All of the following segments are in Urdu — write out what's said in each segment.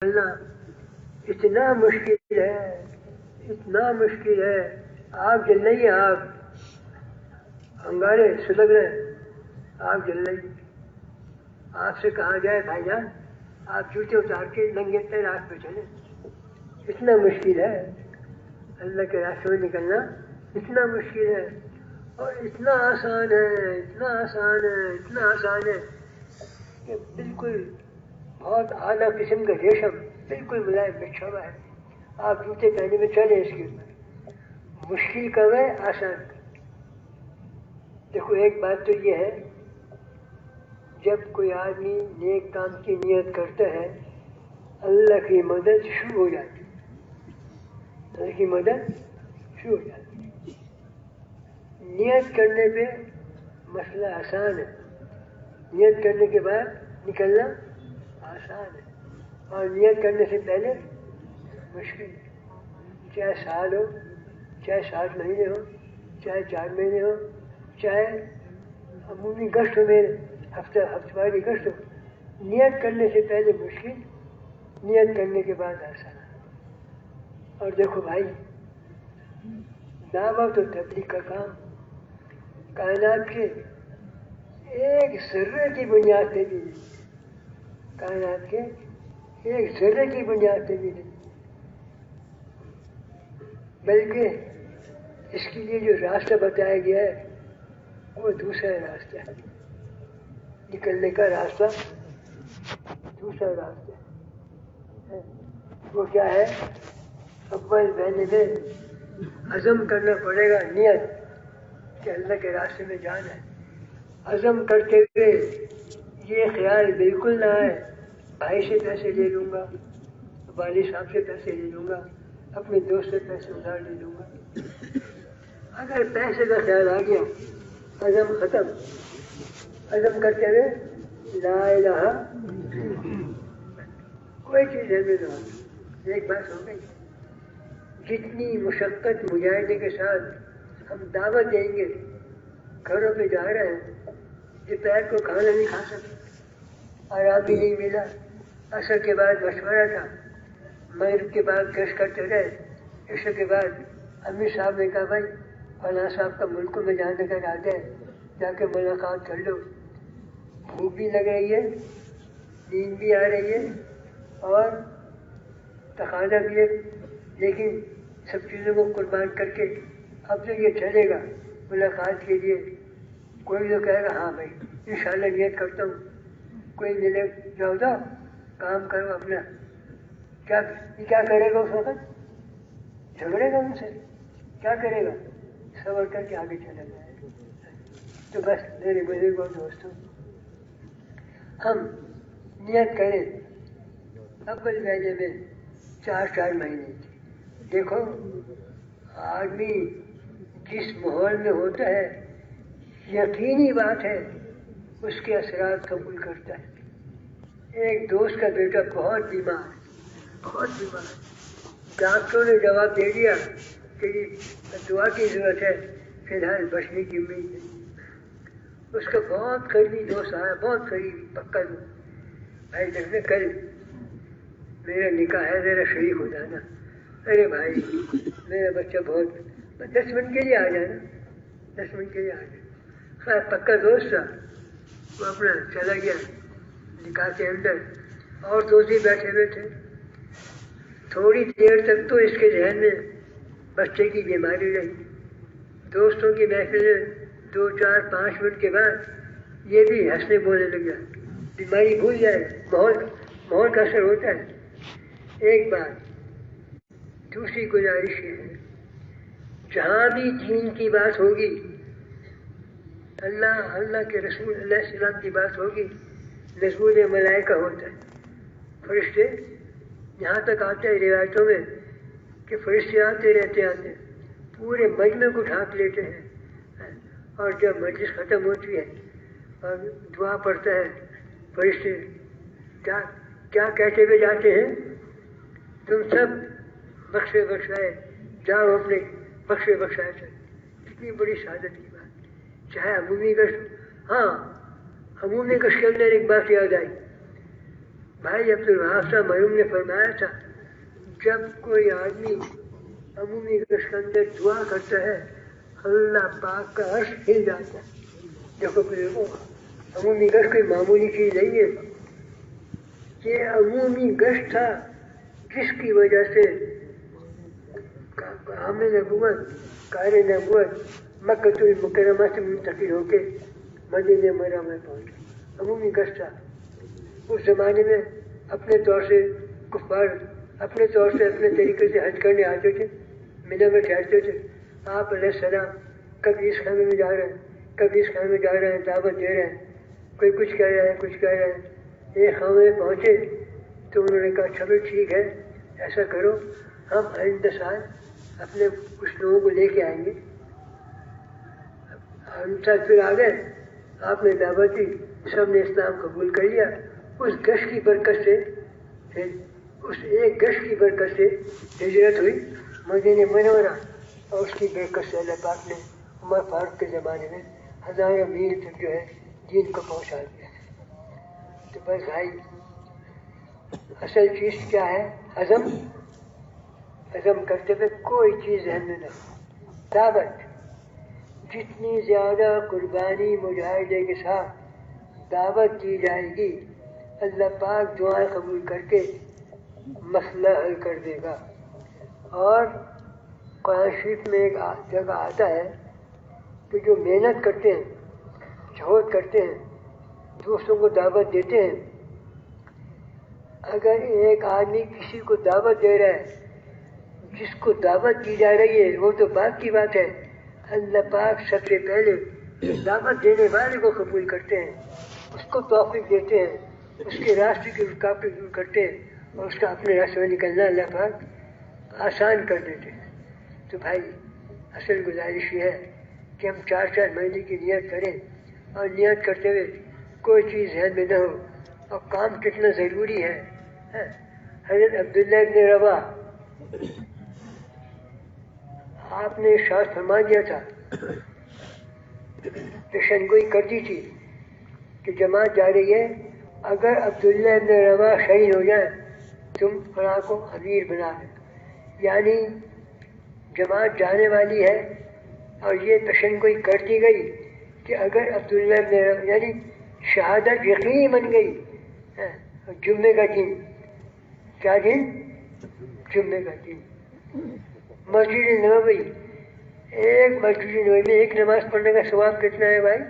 نکلنا اتنا مشکل ہے، اتنا مشکل ہے. آگ جل رہی ہے، آگ انگارے سلگ رہے ہیں، آگ جل رہی ہے. آپ سے کہا جائے بھائی جان آپ جوتے اتار کے ننگے پیر آگ پہ چلے، اتنا مشکل ہے. اللہ کے راستے میں نکلنا اتنا مشکل ہے، اور اتنا آسان ہے، اتنا آسان ہے، اتنا آسان ہے کہ بالکل بہت اعلیٰ قسم کا ریشم بالکل ملائم بچھا ہوا ہے. آپ جوتے پہنے میں چلے اس کے اوپر. مشکل کم ہے، آسان. دیکھو ایک بات تو یہ ہے، جب کوئی آدمی نیک کام کی نیت کرتا ہے اللہ کی مدد شروع ہو جاتی ہے. اللہ کی مدد شروع ہو جاتی ہے. نیت کرنے پہ مسئلہ آسان ہے، نیت کرنے کے بعد نکلنا آسان ہے، اور نیت کرنے سے پہلے مشکل ہے. چاہے سال ہو، چاہے 7 مہینے ہو، چاہے 4 مہینے ہو، چاہے عمومی گشت ہو، میرے ہفتہ واری گشت ہو، نیت کرنے سے پہلے مشکل، نیت کرنے کے بعد آسان. اور دیکھو بھائی، دعوت و تبلیغ کا کام کائنات کے ایک ذرے کی بنیاد پہ بھی نہیں، کائنات کے ایک ذرے کی بنیاد پہ بھی نہیں، بلکہ اس کے لیے جو راستہ بتایا گیا ہے وہ دوسرا راستہ ہے. نکلنے کا راستہ دوسرا راستہ ہے. وہ کیا ہے؟ اول پہلے میں عزم کرنا پڑے گا، نیت کہ اللہ کے راستے میں جانا ہے. عزم کرتے ہوئے یہ خیال بالکل نہ آئے بھائی سے پیسے لے لوں گا، والد صاحب سے پیسے لے لوں گا، اپنے دوست سے پیسے ادھار لے لوں گا. اگر پیسے کا خیال آ گیا عزم ختم. عزم کرتے ہوئے لا الہ کوئی چیز ہے نہ ہو. ایک بات ہو گئی، جتنی مشقت مجاہدے کے ساتھ ہم دعوت دیں گے، گھروں پہ جا رہے ہیں، دوپہر کو کھانا نہیں کھا سکتے، آرام بھی نہیں ملا، عصر کے بعد مشورہ تھا، مغرب کے بعد گشت کرتے رہے، عشاء کے بعد امیر صاحب نے کہا بھائی فلاں صاحب کا ملکوں میں جانے کا ارادہ ہے، جا کے ملاقات کر لو. بھوک بھی لگ رہی ہے، نیند بھی آ رہی ہے، اور تقاضا بھی ہے، لیکن سب چیزوں کو قربان کر کے اب تو یہ چلے گا ملاقات کے لیے. کوئی تو کہے گا ہاں بھائی انشاءاللہ نیت کرتا ہوں. کوئی ملے جاؤ جاؤ کام کرو اپنا. کیا کرے گا اس وقت؟ جھگڑے گا ان سے؟ کیا کرے گا؟ صبر کر کے آگے چلا جائے گا. تو بس میرے بزرگوں دوستوں، ہم نیت کریں اول مہینے میں 4 مہینے کی. دیکھو آدمی جس ماحول میں ہوتا ہے یقینی بات ہے اس کے اثرات قبول کرتا ہے. ایک دوست کا بیٹا بہت بیمار ہے، بہت بیمار ہے. ڈاکٹروں نے جواب دے دیا کہ دعا کی ضرورت ہے، فی الحال بچنے کی امید نہیں. اس کا بہت قریبی دوست آیا، بہت قریبی پکا دوست، بھائی دیکھنے کل میرا نکاح ہے، میرا شریک ہو جانا. ارے بھائی میرا بچہ بہت 10 منٹ کے لیے آ جانا، 10 منٹ کے لیے آ جانا. خیر پکا دوست تھا، وہ اپنا چلا گیا نکاح کے اندر، اور دوست بھی بیٹھے ہوئے تھے. تھوڑی دیر تک تو اس کے ذہن میں بچے کی بیماری رہی. دوستوں کی محفل 2 4 5 منٹ کے بعد یہ بھی ہنسنے بولنے لگ گیا، بیماری بھول جائے. ماحول کا اثر ہوتا ہے. ایک بات دوسری گزارش یہ ہے، جہاں بھی دین کی بات ہوگی، اللہ کے رسول علیہ السلام کی بات ہوگی، نزول ملائکہ ہوتا ہے. فرشتے یہاں تک آتے ہیں روایتوں میں کہ فرشتے آتے رہتے پورے مجمع کو ڈھانپ لیتے ہیں. اور جب مجلس ختم ہوتی ہے اور دعا پڑھتا ہے فرشتے کیا کہتے ہوئے جاتے ہیں؟ تم سب بخشے بخشائے جاؤ اپنے بخشے بخشائے سے. اتنی بڑی سعادت کی بات. چاہے عمومی گشت، ہاں عمومی گشت کے اندر ایک بات یاد آئی، بھائی عبدالوہاب صاحب مرحوم نے فرمایا تھا جب کوئی آدمی عمومی گشت کے اندر دعا کرتا ہے اللہ پاک کا عرش ہل جاتا ہے. دیکھو بزرگوں عمومی گشت کوئی معمولی چیز نہیں ہے. یہ عمومی گشت تھا جس کی وجہ سے حامل نبوت قائل نبوت مکۃ المکرمہ سے منتقل ہو کے مدینہ منورہ میں پہنچا. عمومی گشت تھا. اس زمانے میں اپنے طور سے کفار اپنے طور سے اپنے طریقے سے حج کرنے آتے تھے, مینا میں ٹھہرتے تھے. آپ علیہ السلام کبھی اس خیمے میں جا رہے ہیں کبھی اس خیمے میں جا رہے ہیں, دعوت دے رہے ہیں, کوئی کچھ کہہ رہا ہے کچھ کہہ رہے ہیں. ایک خیمے میں پہنچے تو انہوں نے کہا چلو ٹھیک ہے ایسا کرو ہم آئندہ سال اپنے کچھ لوگوں کو لے کے آئیں گے. ہم ساتھ پھر آ گئے, آپ نے دعوت دی, سب نے اسلام قبول کر لیا. اس گشت کی برکت سے اس ایک گشت کی برکت سے ہجرت ہوئی مدینہ منورہ, اور اس کی برکت سے اللہ پاک نے عمر فاروق کے زمانے میں ہزاروں میل تک جو ہے دین کو پہنچا دیا. تو بس بھائی اصل چیز کیا ہے؟ عزم. عزم کرتے ہوئے کوئی چیز ذہن میں نہیں. دعوت جتنی زیادہ قربانی مجاہدے کے ساتھ دعوت دی جائے گی اللہ پاک دعائیں قبول کر کے مسئلہ حل کر دے گا. اور قرآن شریف میں ایک جگہ آتا ہے کہ جو محنت کرتے ہیں, جہد کرتے ہیں, دوسروں کو دعوت دیتے ہیں, اگر ایک آدمی کسی کو دعوت دے رہا ہے, جس کو دعوت دی جا رہی ہے وہ تو بات کی بات ہے, اللہ پاک سب سے پہلے دعوت دینے والے کو قبول کرتے ہیں, اس کو توفیق دیتے ہیں, اس کے راستے کی رکاوٹیں دور کرتے ہیں, اور اس کا اپنے راستے میں نکلنا اللہ پاک آسان کر دیتے ہیں. تو بھائی اصل گزارش یہ ہے کہ ہم 4 مہینے کی نیت کریں, اور نیت کرتے ہوئے کوئی چیز ذہن میں نہ ہو, اور کام کتنا ضروری ہے. حضرت عبداللہ ابن رواح آپ نے ارشاد فرما دیا تھا, پیشن گوئی کر دی تھی کہ جماعت جا رہی ہے, اگر عبداللہ ابن رواح شہید ہو جائیں تم فلاں کو امیر بنا دیں. یعنی جماعت جانے والی ہے اور یہ پیشن گوئی کر دی گئی کہ اگر عبداللہ ابن رواح یعنی شہادت یقینی بن گئی. جمعے کا دن, کیا دن؟ جمعے کا دن. مسجد نبوی, ایک مسجد نبوی میں ایک نماز پڑھنے کا ثواب کتنا ہے بھائی؟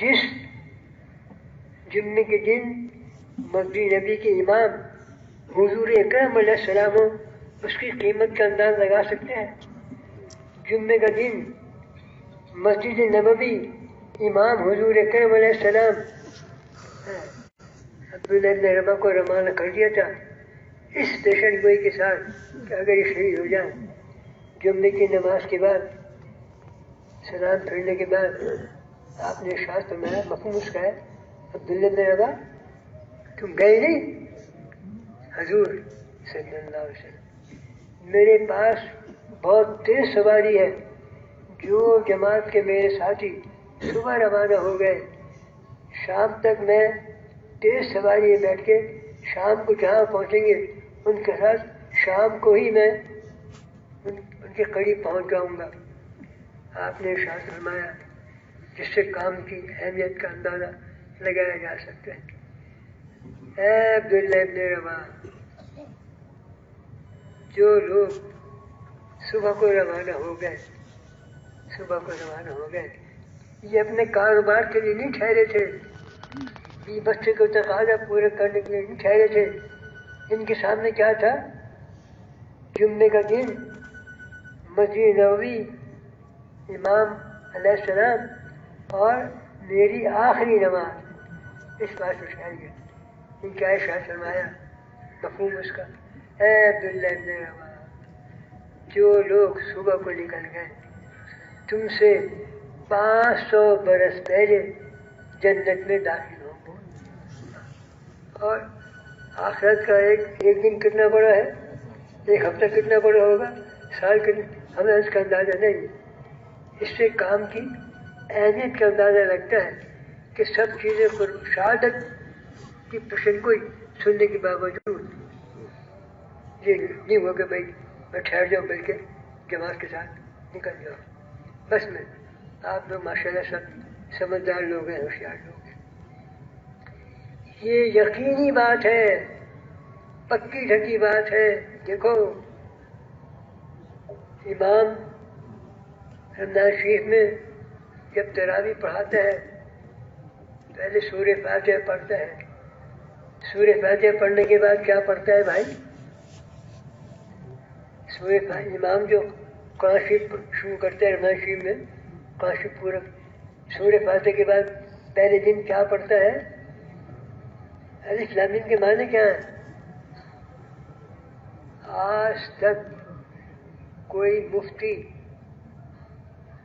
جس جمعے کے دن مسجد نبی کے امام حضور اکرم علیہ السلام ہو, اس کی قیمت کا انداز لگا سکتے ہیں. جمعے کا دن مسجد نبوی امام حضور اکرم علیہ السلام عبداللہ ابن رواح کو روانہ کر دیا تھا اس پیشن گوئی کے ساتھ کہ اگر یہ شہید ہو جائیں جمعے کی نماز کے بعد, سلام پھیرنے کے بعد, آپ نے ارشاد فرمایا, مفہوم اس کا ہے, عبداللہ ابن رواح تم گئے نہیں؟ حضور صلی اللہ علیہ وسلم میرے پاس بہت تیز سواری ہے, جو جماعت کے میرے ساتھی صبح روانہ ہو گئے, شام تک میں تیز سواری میں بیٹھ کے شام کو جہاں پہنچیں گے ان کے ساتھ شام کو ہی میں ان کے قریب پہنچ جاؤں گا. آپ نے ارشاد فرمایا جس سے کام کی اہمیت کا اندازہ لگایا جا سکتا ہے. اے عبداللہ ابن رواح, جو لوگ صبح کو روانہ ہو گئے یہ اپنے کاروبار کے لیے نہیں ٹھہرے تھے, یہ بچے کو تقاضا پورے کرنے کے لیے نہیں ٹھہرے تھے. ان کے سامنے کیا تھا؟ جمعے کا دن, مسجد نبوی, امام علیہ السلام, اور میری آخری نماز. اس بات کو ٹھہر گیا. ان کیا ارشاد فرمایا, مفہوم اس کا, اے عبداللہ ابن رواح, جو لوگ صبح کو نکل گئے تم سے 500 برس پہلے جنت میں داخل ہوں گے. اور آخرت کا ایک دن کتنا بڑا ہے, ایک ہفتہ کتنا بڑا ہوگا, سال کتنا, ہمیں اس کا اندازہ نہیں. اس سے کام کی اہمیت کا اندازہ لگتا ہے کہ سب چیزیں پر شہادت کہ پسند کوئی سننے کے باوجود یہ نہیں ہوا کہ بھائی میں ٹھہر جاؤں، بلکہ جماعت کے ساتھ نکل جاؤ. بس میں آپ لوگ ماشاء اللہ سب سمجھدار لوگ ہیں، ہوشیار لوگ ہیں. یہ یقینی بات ہے، پکی ڈھکی بات ہے. دیکھو امام رمضان شریف میں جب تراویح پڑھاتا ہے پہلے سورہ فاتحہ پڑھتا ہے. سورہ فاتحہ پڑھنے کے بعد کیا پڑھتا ہے بھائی؟ سورہ فاتحہ امام جو قرآن شریف شروع کرتا ہے رمضان شریف میں، قرآن شریف پورا سورہ فاتحہ کے بعد پہلے دن کیا پڑھتا ہے؟ الف لام میم کے معنی کیا ہیں؟ آج تک کوئی مفتی،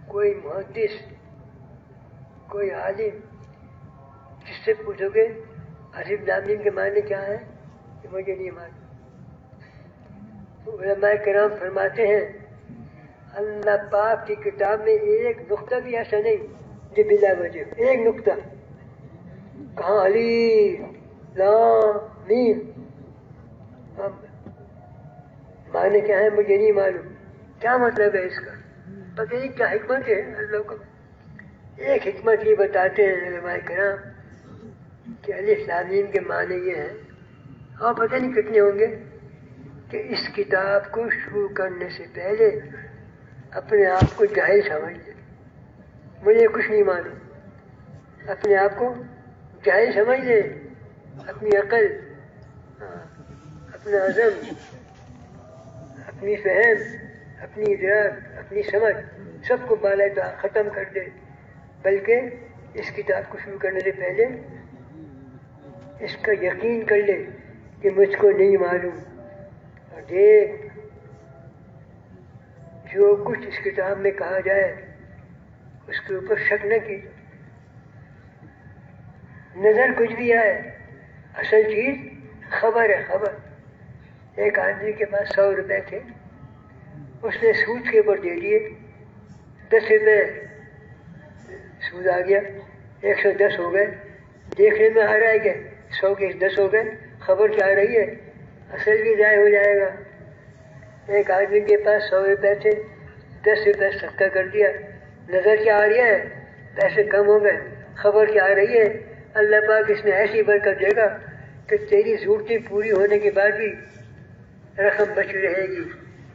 کوئی محدث، کوئی عالم جس سے پوچھو گے الف لام میم کے معنی کیا ہے، کہ مجھے نہیں معلوم. علماء کرام فرماتے ہیں اللہ پاک کی کتاب میں ایک نقطہ بھی ایسا نہیں جو بلا وجہ، ایک نقطہ کہاں الف لام میم معنی کیا ہے مجھے نہیں معلوم. کیا مطلب ہے اس کا؟ پتہ نہیں کیا حکمت ہے. اللہ کو ایک حکمت یہ بتاتے ہیں علماء کرام کہ الف لام میم کے معنی یہ ہیں، اور پتہ نہیں کتنے ہوں گے، کہ اس کتاب کو شروع کرنے سے پہلے اپنے آپ کو جاہل سمجھ لے، مجھے کچھ نہیں معلوم. اپنے آپ کو جاہل سمجھ لے، اپنی عقل، اپنا عزم، اپنی فہم، اپنی ادراک، اپنی سمجھ سب کو بالا ختم کر دے. بلکہ اس کتاب کو شروع کرنے سے پہلے اس کا یقین کر لے کہ مجھ کو نہیں معلوم. اور دیکھ جو کچھ اس کتاب میں کہا جائے اس کے اوپر شک نہ کی، نظر کچھ بھی آئے، اصل چیز خبر ہے. خبر ایک آدمی کے پاس 100 روپے تھے، اس نے سود کے اوپر دے دیے، 10 روپے سود آ گیا، 110 ہو گئے. دیکھنے میں آ رہا ہے کہ 100 کے 10 ہو گئے، خبر کیا آ رہی ہے اصل بھی ضائع ہو جائے گا. ایک آدمی کے پاس 100 روپے تھے، 10 روپے صدقہ کر دیا، نظر کیا آ رہی ہے پیسے کم ہو گئے، خبر کیا آ رہی ہے اللہ پاک اس میں ایسی برکت دے گا کہ تیری ضرورتیں پوری ہونے کے بعد بھی رقم بچ رہے گی.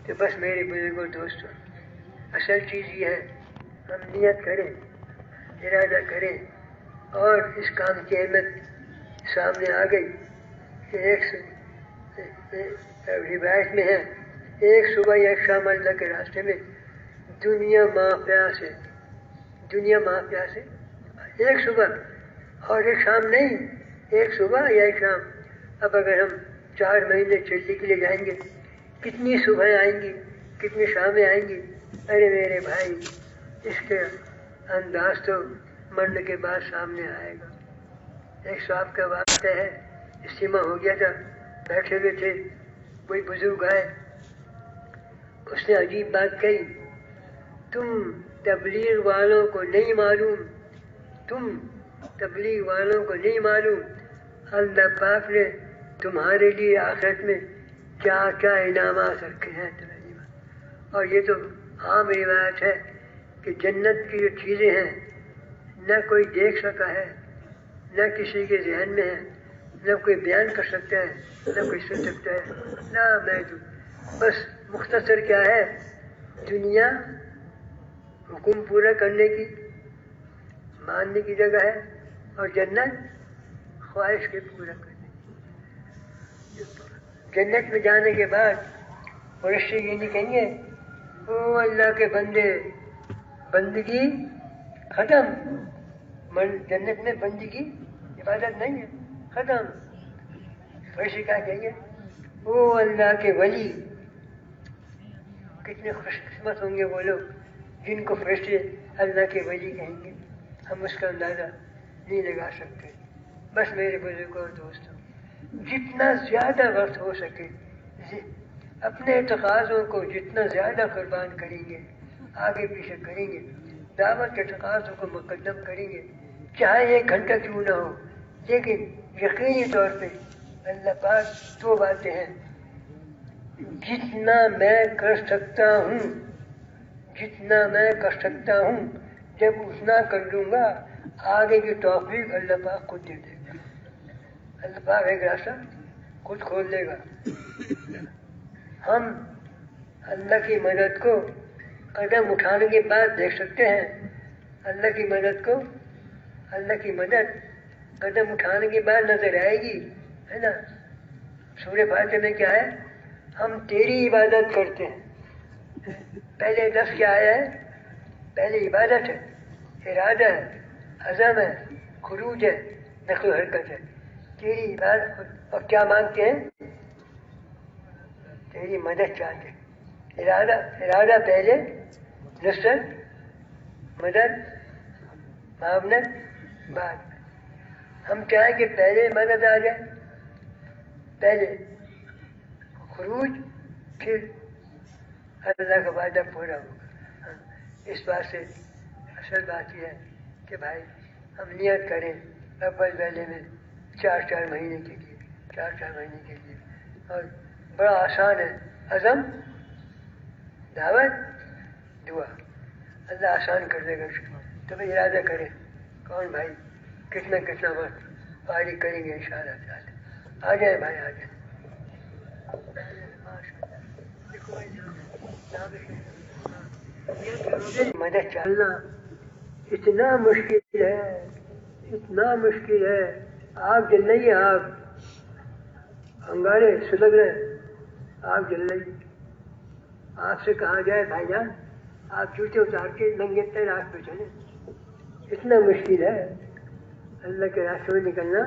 کہ بس میرے بزرگوں دوستوں اصل چیز یہ ہے ہم نیت کریں، ارادہ کریں. اور اس کام کی اہمیت سامنے آ گئی کہ ایک روایت میں ہے ایک صبح یا ایک شام اللہ کے راستے میں دنیا مافیا سے ایک صبح اور ایک شام نہیں، ایک صبح یا ایک شام. اب اگر ہم 4 مہینے چلنے کے لیے جائیں گے کتنی صبح آئیں گی، کتنی شامیں آئیں گی. ارے میرے بھائی اس کے انداز تو مرنے کے بعد سامنے آئے گا. ایک صاحب کا واقعہ ہے، اجتماع ہو گیا تھا، بیٹھے ہوئے تھے، کوئی بزرگ آئے، اس نے عجیب بات کہی، تم تبلیغ والوں کو نہیں معلوم، تم تبلیغ والوں کو نہیں معلوم اللہ پاک نے تمہارے لیے آخرت میں کیا کیا انعامات رکھے ہیں. اور یہ تو عام روایت ہے کہ جنت کی جو چیزیں ہیں نہ کوئی دیکھ سکا ہے، نہ کسی کے ذہن میں ہے، نہ کوئی بیان کر سکتا ہے، نہ کوئی سن سکتا ہے. نہ میں تو بس مختصر کیا ہے، دنیا حکم پورا کرنے کی، ماننے کی جگہ ہے، اور جنت خواہش کے پورا کرنے کی. جنت میں جانے کے بعد فرشتے یہ نہیں کہیں گے او اللہ کے بندے بندگی ختم. جنت میں بندگی عبادت نہیں ہے، ختم. فرشتے کیا کہیں گے او اللہ کے ولی. کتنے خوش قسمت ہوں گے وہ لوگ جن کو فرشتے اللہ کے ولی کہیں گے. ہم اس کا اندازہ نہیں لگا سکتے. بس میرے بزرگوں اور دوستوں جتنا زیادہ وقت ہو سکے اپنے تقاضوں کو جتنا زیادہ قربان کریں گے، آگے پیچھے کریں گے، دعوت کے تقاضوں کو مقدم کریں گے، چاہے 1 گھنٹہ کیوں نہ ہو، لیکن یقینی طور پہ اللہ پاک دو باتیں ہیں، جتنا میں کر سکتا ہوں، جتنا میں کر سکتا ہوں، جب اتنا کر لوں گا آگے کی توفیق اللہ پاک خود دے دے گا، اللہ پاک ایک راستہ خود کھول دے گا۔ ہم اللہ کی مدد کو قدم اٹھانے کے بعد دیکھ سکتے ہیں، اللہ کی مدد کو، اللہ کی مدد قدم اٹھانے کے بعد نظر آئے گی، ہے نا؟ سورہ فاتحہ میں کیا ہے؟ ہم تیری عبادت کرتے ہیں۔ پہلے لفظ کیا آیا ہے؟ پہلے عبادت ہے، ارادہ ہے، عزم ہے، خروج ہے، نقل و حرکت ہے۔ تیری عبادت، اور کیا مانگتے ہیں؟ تیری مدد چاہتے ہیں۔ ارادہ پہلے، نصرت، مدد، معاونت بعد۔ ہم چاہیں کہ پہلے مدد آ جائے، پہلے خروج، پھر اللہ کا وعدہ پورا ہوگا۔ اس بات سے اصل بات یہ ہے کہ بھائی ہم نیت کریں اول پہلے میں 4 مہینے کے لیے، 4 مہینے کے لیے، اور بڑا آسان ہے، عزم، دعوت، دعا، اللہ آسان کر دے گا اس کو۔ تو میں ارادہ کریں کون بھائی کتنا وقت فارغ کریں گے انشاءاللہ تعالی۔ آ جائیں بھائی، آ جائیں۔ مدد چاہنا اتنا مشکل ہے، اتنا مشکل ہے، آگ جل رہی ہے، آگ، انگارے سلگ رہے ہیں، آگ جل رہی ہے۔ آپ سے کہا جائے بھائی جان آپ جوتے اتار کے ننگے پیر آگ پہ چلیں، اتنا مشکل ہے اللہ کے راستے میں نکلنا،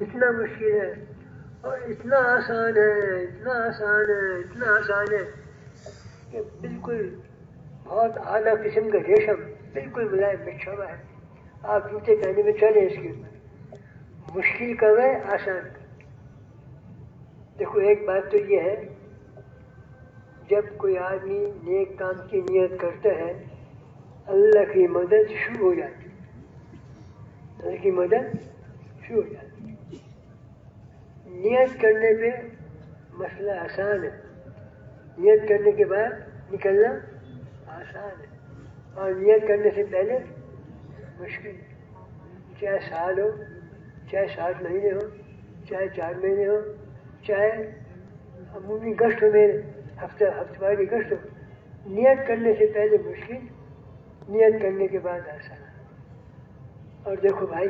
اتنا مشکل ہے، اور اتنا آسان ہے، اتنا آسان ہے، اتنا آسان ہے کہ بالکل بہت اعلیٰ قسم کا ریشم بالکل ملائم بچھا ہوا ہے، آپ جوتے پہنے میں چلیں اس کے اوپر۔ مشکل کم ہے، آسان کم۔ دیکھو ایک بات تو یہ ہے، جب کوئی آدمی نیک کام کی نیت کرتا ہے اللہ کی مدد شروع ہو جاتی ہے، اللہ کی مدد شروع ہو جاتی ہے۔ نیت کرنے پہ مسئلہ آسان ہے، نیت کرنے کے بعد نکلنا آسان ہے، اور نیت کرنے سے پہلے مشکل ہے۔ چاہے سال ہو، چاہے 7 مہینے ہو، چاہے 4 مہینے ہو، چاہے عمومی گشت ہو، میرے ہفتہ واری گشت ہو، نیت کرنے سے پہلے مشکل، نیت کرنے کے بعد آسان۔ اور دیکھو بھائی،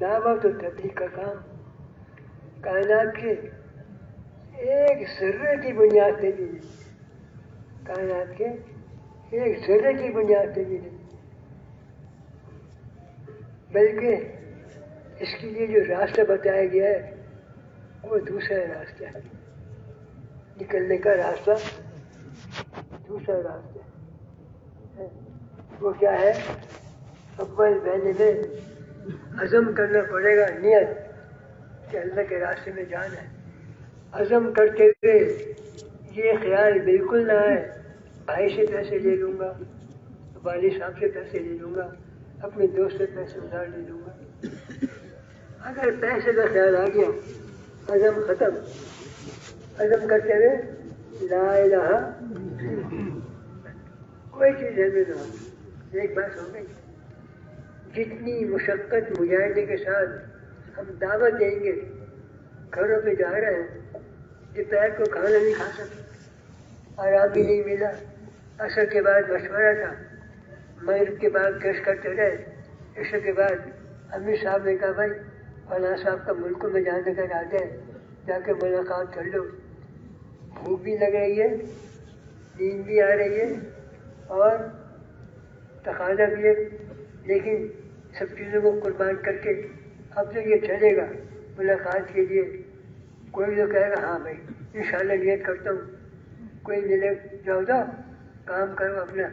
دعوت و تبلیغ کا کام کائنات کے ایک ذرے کی بنیاد پہ بھی نہیں، کائنات کے ایک ذرے کی بنیاد پہ بھی نہیں، بلکہ اس کے لیے جو راستہ بتایا گیا ہے وہ دوسرا راستہ ہے، نکلنے کا راستہ دوسرا راستہ ہے۔ وہ کیا ہے؟ اول پہلے میں عزم کرنا پڑے گا، نیت کہ اللہ کے راستے میں جانا ہے۔ عزم کرتے ہوئے یہ خیال بالکل نہ آئے بھائی سے پیسے لے لوں گا، والد صاحب سے پیسے لے لوں گا، اپنے دوست سے پیسے ادھار لے لوں گا۔ اگر پیسے کا خیال آ گیا، عزم ختم۔ عزم کرتے ہوئے لا الہ کوئی چیز ہے میں نہ ہو۔ ایک بات ہو گئی، جتنی مشقت مجاہدے کے ساتھ ہم دعوت دیں گے، گھروں پہ جا رہے ہیں، دوپہر کو کھانا نہیں کھا سکتے، آرام بھی نہیں ملا، عصر کے بعد مشورہ تھا، مغرب کے بعد گشت کرتے رہے، عشاء کے بعد امیر صاحب نے کہا بھائی فلاں صاحب کا ملکوں میں جانے کا ارادہ ہے، جا کے ملاقات کر لو۔ بھوک بھی لگ رہی ہے، نیند بھی آ رہی ہے، اور تقاضا بھی ہے، لیکن سب چیزوں کو قربان کر کے اب تو یہ چلے گا ملاقات کے لیے۔ کوئی تو کہے گا ہاں بھائی انشاءاللہ نیت کرتا ہوں، کوئی ملے جاؤ کام کرو اپنا۔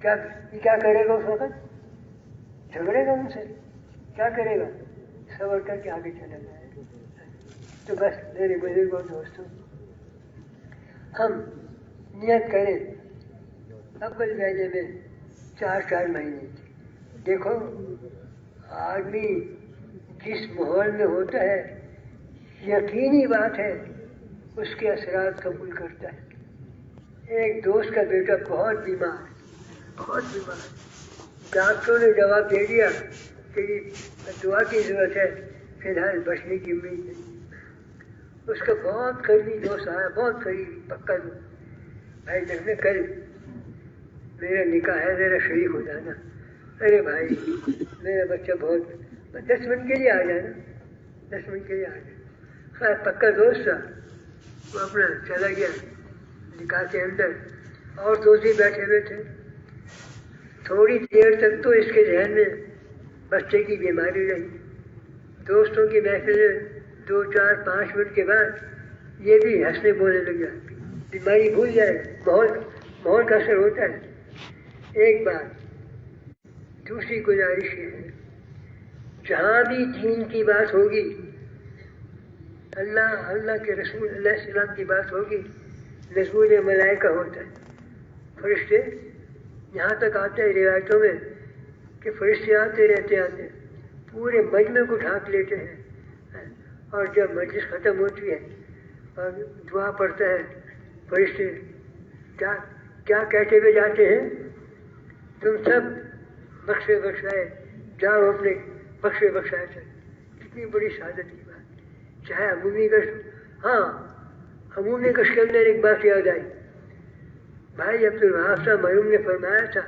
کیا کرے گا اس وقت؟ جھگڑے گا ان سے، کیا کرے گا؟ صبر کر کے آگے چلا جائے گا۔ تو بس میرے بزرگوں دوستوں، ہم نیت کریں اول مہینے میں 4 مہینے کی۔ دیکھو آدمی جس ماحول میں ہوتا ہے یقینی بات ہے اس کے اثرات قبول کرتا ہے۔ ایک دوست کا بیٹا بہت بیمار، ڈاکٹروں نے جواب دے دیا کہ دعا کی ضرورت ہے، فی الحال بچنے کی امید نہیں۔ اس کا بہت قریبی دوست آیا، بہت قریبی پکا دوست، بھائی دیکھنے کل میرا نکاح ہے، میرا شریک ہو جانا۔ ارے بھائی میرا بچہ بہت 10 منٹ کے لیے آ جانا، 10 منٹ کے لیے آ جانا۔ خیر پکا دوست تھا، وہ اپنا چلا گیا نکاح کے اندر، اور دوست ہی بیٹھے ہوئے تھے۔ تھوڑی دیر تک تو اس کے ذہن میں بچے کی بیماری رہی۔ دوستوں کی محفل 2 4 5 منٹ کے بعد یہ بھی ہنسنے بولنے لگ جاتی، بیماری بھول جائے، ماحول کا اثر ہوتا ہے۔ ایک بات دوسری گزارش یہ ہے، جہاں بھی دین کی بات ہوگی، اللہ کے رسول علیہ السلام کی بات ہوگی، نزول ملائکہ ہوتا ہے، فرشتے یہاں تک آتے ہیں روایتوں میں کہ فرشتے آتے رہتے پورے مجمع کو ڈھانپ لیتے ہیں، اور جب مجلس ختم ہوتی ہے اور دعا پڑھتا ہے فرشتے کیا کہتے ہوئے جاتے ہیں، تم سب بخشے بخشائے جاؤ اپنے بخشے بخشائے سے۔ کتنی بڑی سعادت کی بات، چاہے عمومی گشت۔ ہاں عمومی گشت کے اندر ایک بات یاد آئی، بھائی عبدالوہاب صاحب مرحوم نے فرمایا تھا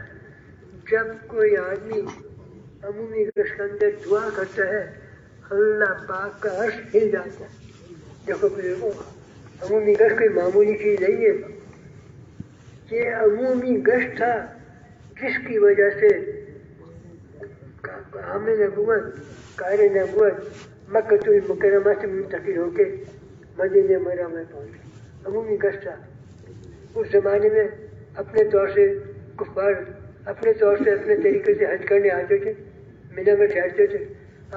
جب کوئی آدمی عمومی گشت کے اندر دعا کرتا ہے اللہ پاک کا عرش ہل جاتا ہے۔ دیکھو عمومی گشت کوئی معمولی چیز نہیں ہے، یہ عمومی گشت تھا جس کی وجہ سے حامل نبوت قائر نبوت مکہ المکرمہ سے منتقل ہو کے مدینہ منورہ میں پہنچے۔ عمومی گشت تھا۔ اس زمانے میں اپنے طور سے کفار اپنے طور سے اپنے طریقے سے حج کرنے آتے تھے، منہ میں ٹھہرتے تھے۔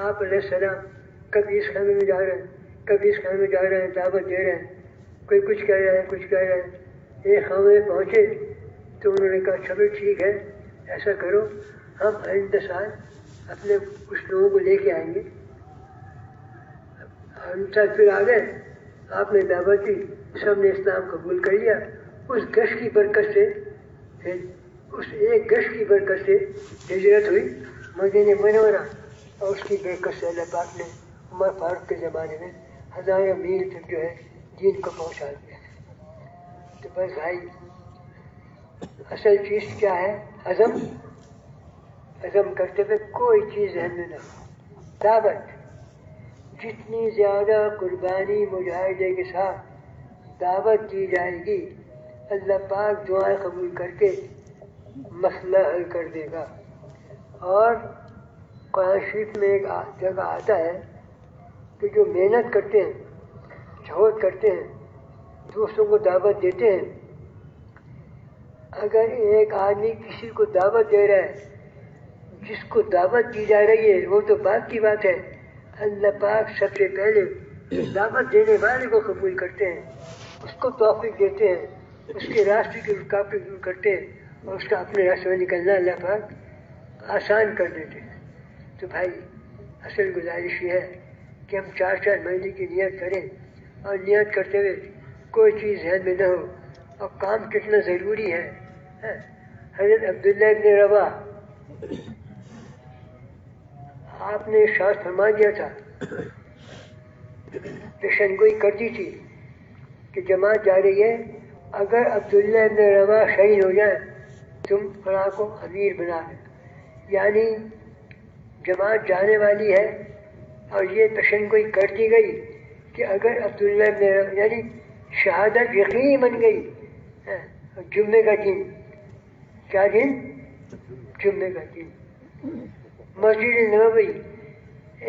آپ علیہ السلام کبھی اس خیمے میں جا رہے ہیں، کبھی اس خیمے میں جا رہے ہیں، دعوت دے رہے ہیں، کوئی کچھ کہہ رہے ہیں، کچھ کہہ رہے ہیں۔ ایک خیمے میں پہنچے تو انہوں نے کہا چلو ٹھیک ہے ایسا کرو، ہم آئندہ سال اپنے کچھ لوگوں کو لے کے آئیں گے۔ ہم ساتھ پھر آ گئے، آپ نے دعوت دی، سب نے اسلام قبول کر لیا۔ اس گشت کی برکت سے، اس ایک گشت کی برکت سے ہجرت ہوئی مدینہ منورہ، اور اس کی برکت سے اللہ پاک نے عمر فاروق کے زمانے میں ہزاروں میل تک جو ہے دین کو پہنچا دیا۔ تو بس بھائی اصل چیز کیا ہے؟ عزم کرتے ہوئے کوئی چیز ذہن میں نہ ہو۔ دعوت جتنی زیادہ قربانی مجاہدے کے ساتھ دعوت دی جائے گی، اللہ پاک دعائیں قبول کر کے مسئلہ حل کر دے گا۔ اور قرآن شریف میں ایک جگہ آتا ہے کہ جو محنت کرتے ہیں، جہد کرتے ہیں، دوسروں کو دعوت دیتے ہیں، اگر ایک آدمی کسی کو دعوت دے رہا ہے، جس کو دعوت دی جا رہی ہے وہ تو بات کی بات ہے، اللہ پاک سب سے پہلے دعوت دینے والے کو قبول کرتے ہیں، اس کو توفیق دیتے ہیں، اس کے راستے کی رکاوٹیں دور کرتے ہیں، اور اس کا اپنے راستے میں نکلنا اللہ پاک آسان کر دیتے ہیں۔ تو بھائی اصل گزارش یہ ہے کہ ہم 4 مہینے کی نیت کریں، اور نیت کرتے ہوئے کوئی چیز ذہن میں نہ ہو، اور کام کتنا ضروری ہے۔ حضرت عبداللہ ابن رواح آپ نے ارشاد فرما دیا تھا، پیشن گوئی کر دی تھی کہ جماعت جا رہی ہے، اگر عبداللہ ابن رواح شہید ہو جائے تم فلاں کو امیر بنا دیں۔ یعنی جماعت جانے والی ہے اور یہ پیشن گوئی کر دی گئی کہ اگر عبداللہ ابن رواح یعنی شہادت یقینی بن گئی۔ جمعے کا دن، کیا دن؟ جمعے کا دن، مسجد نبوی،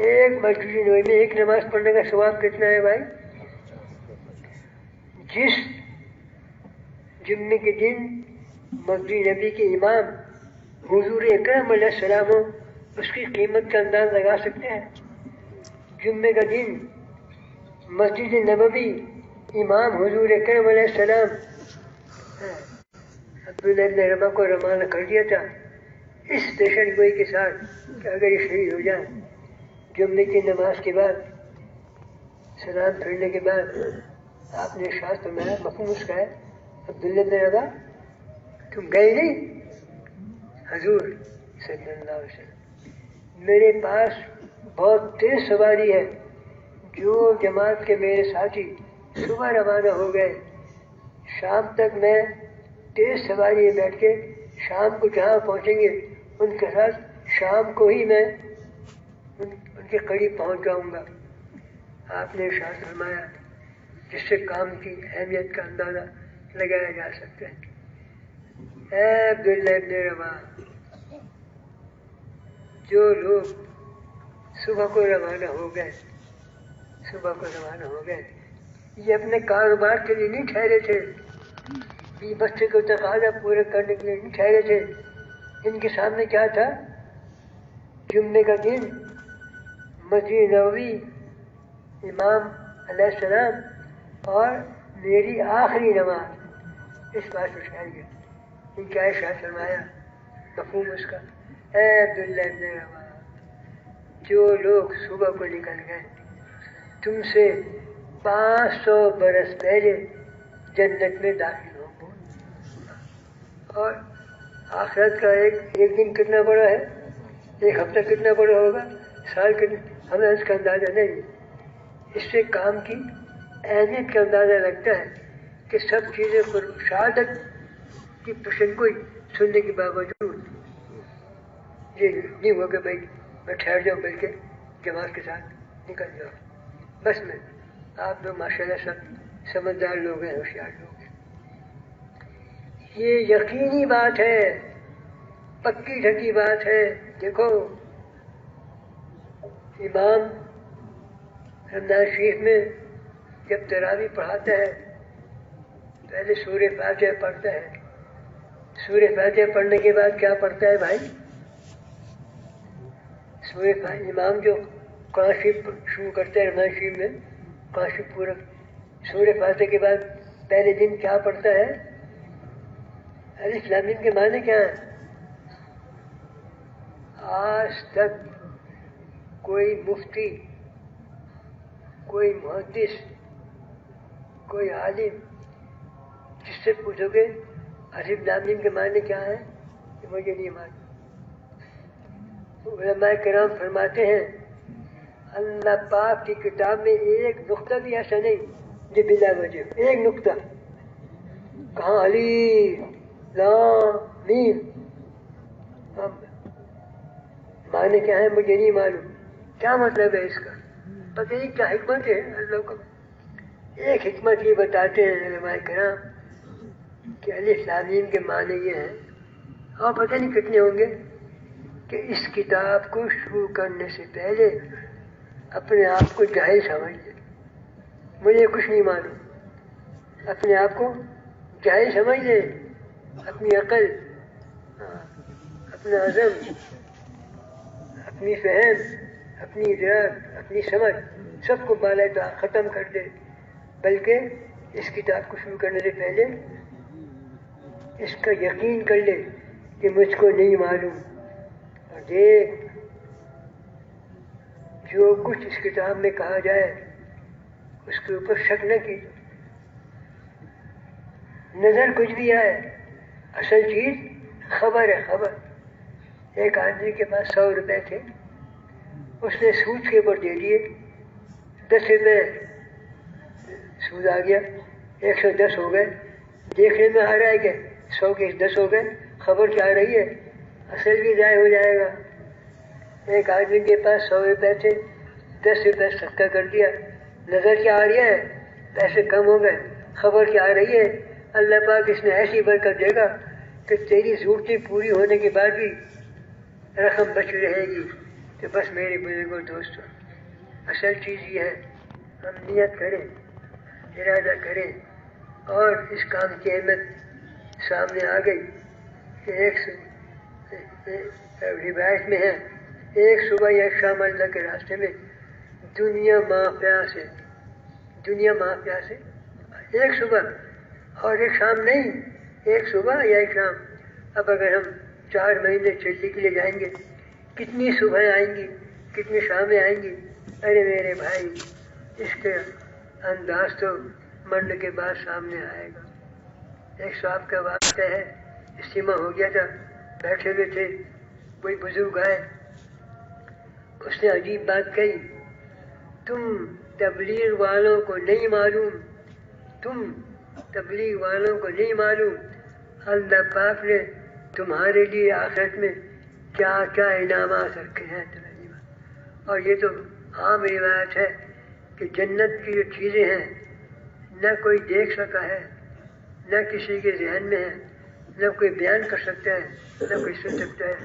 ایک مسجد نبوی میں ایک نماز پڑھنے کا ثواب کتنا ہے بھائی؟ جس جمعے کے دن مسجد نبی کے امام حضور اکرم علیہ السلام ہو، اس کی قیمت کا انداز لگا سکتے ہیں۔ جمعے کا دن مسجد نبوی امام حضور اکرم علیہ السلام عبداللہ ابن رواح کو روانہ کر دیا تھا اس پیشن گوئی کے ساتھ کہ اگر یہ شہید ہو جائے جمعے کی نماز کے بعد سلام پھیرنے کے بعد آپ نے ارشاد فرمایا، مفہوم اس کا ہے، عبداللہ بن رواح تم گئے نہیں؟ حضور صلی اللہ علیہ وسلم میرے پاس بہت تیز سواری ہے، جو جماعت کے میرے ساتھی صبح روانہ ہو گئے، شام تک میں تیز سواری میں بیٹھ کے شام کو جہاں پہنچیں گے ان کے ساتھ شام کو ہی میں ان کے قریب پہنچ جاؤں گا۔ آپ نے ارشاد فرمایا جس سے کام کی اہمیت کا اندازہ لگایا جا سکتا ہے، اے عبداللہ ابن رواح، جو لوگ صبح کو روانہ ہو گئے یہ اپنے کاروبار کے لیے نہیں ٹھہرے تھے، یہ بچے کو تقاضا پورے کرنے کے لیے نہیں ٹھہرے تھے، ان کے سامنے کیا تھا؟ جمعے کا دن، مسجد نبوی، امام علیہ السلام اور میری آخری نماز، اس بات کو ٹھہر گئے۔ ان کیا ارشاد فرمایا؟ مفہوم اس کا، اے عبداللہ ابن رواح، جو لوگ صبح کو نکل گئے تم سے 500 برس پہلے جنت میں داخل ہوں گے۔ اور آخرت کا ایک دن کتنا بڑا ہے، ایک ہفتہ کتنا بڑا ہوگا، سال کتنا، ہمیں اس کا اندازہ نہیں۔ اس سے کام کی اہمیت کا اندازہ لگتا ہے کہ سب چیزیں پر شہادت کی پیشن گوئی سننے کے باوجود یہ نہیں ہوا کہ بھائی میں ٹھہر جاؤں، بلکہ جماعت کے ساتھ نکل جاؤ۔ بس میں آپ لوگ ماشاء اللہ سب سمجھدار لوگ ہیں، ہوشیار لوگ ہیں۔ یہ یقینی بات ہے، پکی ڈھکی بات ہے۔ دیکھو امام رمضان شریف میں جب تراویح پڑھاتا ہے پہلے سورہ فاتحہ پڑھتا ہے، سورہ فاتحہ پڑھنے کے بعد کیا پڑھتا ہے بھائی؟ سورہ فاتحہ امام جو قرآن شریف شروع کرتا ہے رمضان شریف میں، قرآن شریف پورا سورہ فاتحہ کے بعد پہلے دن کیا پڑھتا ہے؟ الف لام میم کے معنی کیا ہیں؟ آج تک کوئی مفتی، کوئی محدث، کوئی عالم جس سے پوچھو گے الف لام میم کے معنی کیا ہیں، کہ مجھے نہیں معلوم۔ علماء کرام فرماتے ہیں اللہ پاک کی کتاب میں ایک نقطہ بھی ایسا نہیں جو بلا وجہ، ایک نقطہ کہاں الف لام میم، معنی کیا ہے مجھے نہیں معلوم، کیا مطلب ہے اس کا، پتہ نہیں کیا حکمت ہے اللہ کو۔ ایک حکمت یہ بتاتے ہیں علماء کرام کہ الف لام میم کے معنی یہ ہیں، اور پتہ نہیں کتنے ہوں گے، کہ اس کتاب کو شروع کرنے سے پہلے اپنے آپ کو جاہل سمجھ لے، مجھے کچھ نہیں معلوم، اپنے آپ کو جاہل سمجھ لے، اپنی عقل، اپنا عزم، اپنی فہم، اپنی ادراک، اپنی سمجھ سب کو بالائے ختم کر دے، بلکہ اس کتاب کو شروع کرنے سے پہلے اس کا یقین کر لے کہ مجھ کو نہیں معلوم۔ اور دیکھ جو کچھ اس کتاب میں کہا جائے اس کے اوپر شک نہ کی، نظر کچھ بھی آئے، اصل چیز خبر ہے، خبر۔ ایک آدمی کے پاس 100 روپے تھے، اس نے سود کے اوپر دے دیے، 10 روپے سود آ گیا، 110 ہو گئے، دیکھنے میں آ رہا ہے کہ 100 کے 10 ہو گئے، خبر کیا آ رہی ہے اصل بھی ضائع ہو جائے گا۔ ایک آدمی کے پاس 100 روپے تھے، 10 روپے صدقہ کر دیا، نظر کیا آ رہی ہے پیسے کم ہو گئے، خبر کیا آ رہی ہے اللہ پاک اس میں ایسی برکت دے گا کہ تیری ضرورتیں پوری ہونے کے بعد بھی رقم بچ رہے گی۔ کہ بس میرے بزرگوں دوستوں، اصل چیز یہ ہے ہم نیت کریں، ارادہ کریں، اور اس کام کی اہمیت سامنے آ گئی کہ روایت میں ہے ایک صبح یا ایک شام اللہ کے راستے میں دنیا مافیا سے ایک صبح اور ایک شام نہیں، ایک صبح یا ایک شام۔ اب اگر ہم 4 مہینے چلنے کے لیے جائیں گے کتنی صبح آئیں گی، کتنی شامیں آئیں گی، ارے میرے بھائی اس کے انداز تو مرنے کے بعد سامنے آئے گا۔ ایک صاحب کا واقعہ ہے، اجتماع ہو گیا تھا، بیٹھے ہوئے تھے، کوئی بزرگ آئے، اس نے عجیب بات کہی، تم تبلیغ والوں کو نہیں معلوم، تم تبلیغ والوں کو نہیں معلوم اللہ پاک نے تمہارے لیے آخرت میں کیا کیا انعامات رکھے ہیں۔ اور یہ تو عام روایت ہے کہ جنت کی جو چیزیں ہیں نہ کوئی دیکھ سکا ہے، نہ کسی کے ذہن میں ہے، نہ کوئی بیان کر سکتا ہے، نہ کوئی سن سکتا ہے،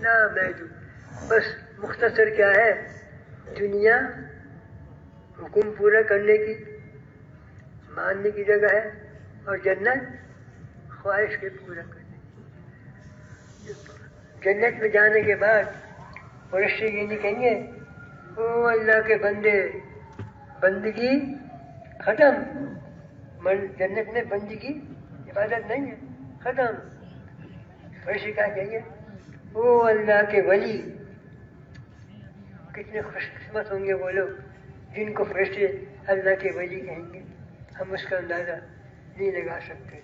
نہ محدود۔ بس مختصر کیا ہے، دنیا حکم پورا کرنے کی، ماننے کی جگہ ہے، اور جنت خواہش کے پورا کرنے کی۔ جنت میں جانے کے بعد فرشتے یہ نہیں کہیں گے او اللہ کے بندے بندگی ختم، جنت میں بندگی عبادت نہیں ہے، ختم۔ فرشتے کیا کہیں گے، او اللہ کے ولی، کتنے خوش قسمت ہوں گے وہ لوگ جن کو فرشتے اللہ کے ولی کہیں گے، ہم اس کا اندازہ نہیں لگا سکتے۔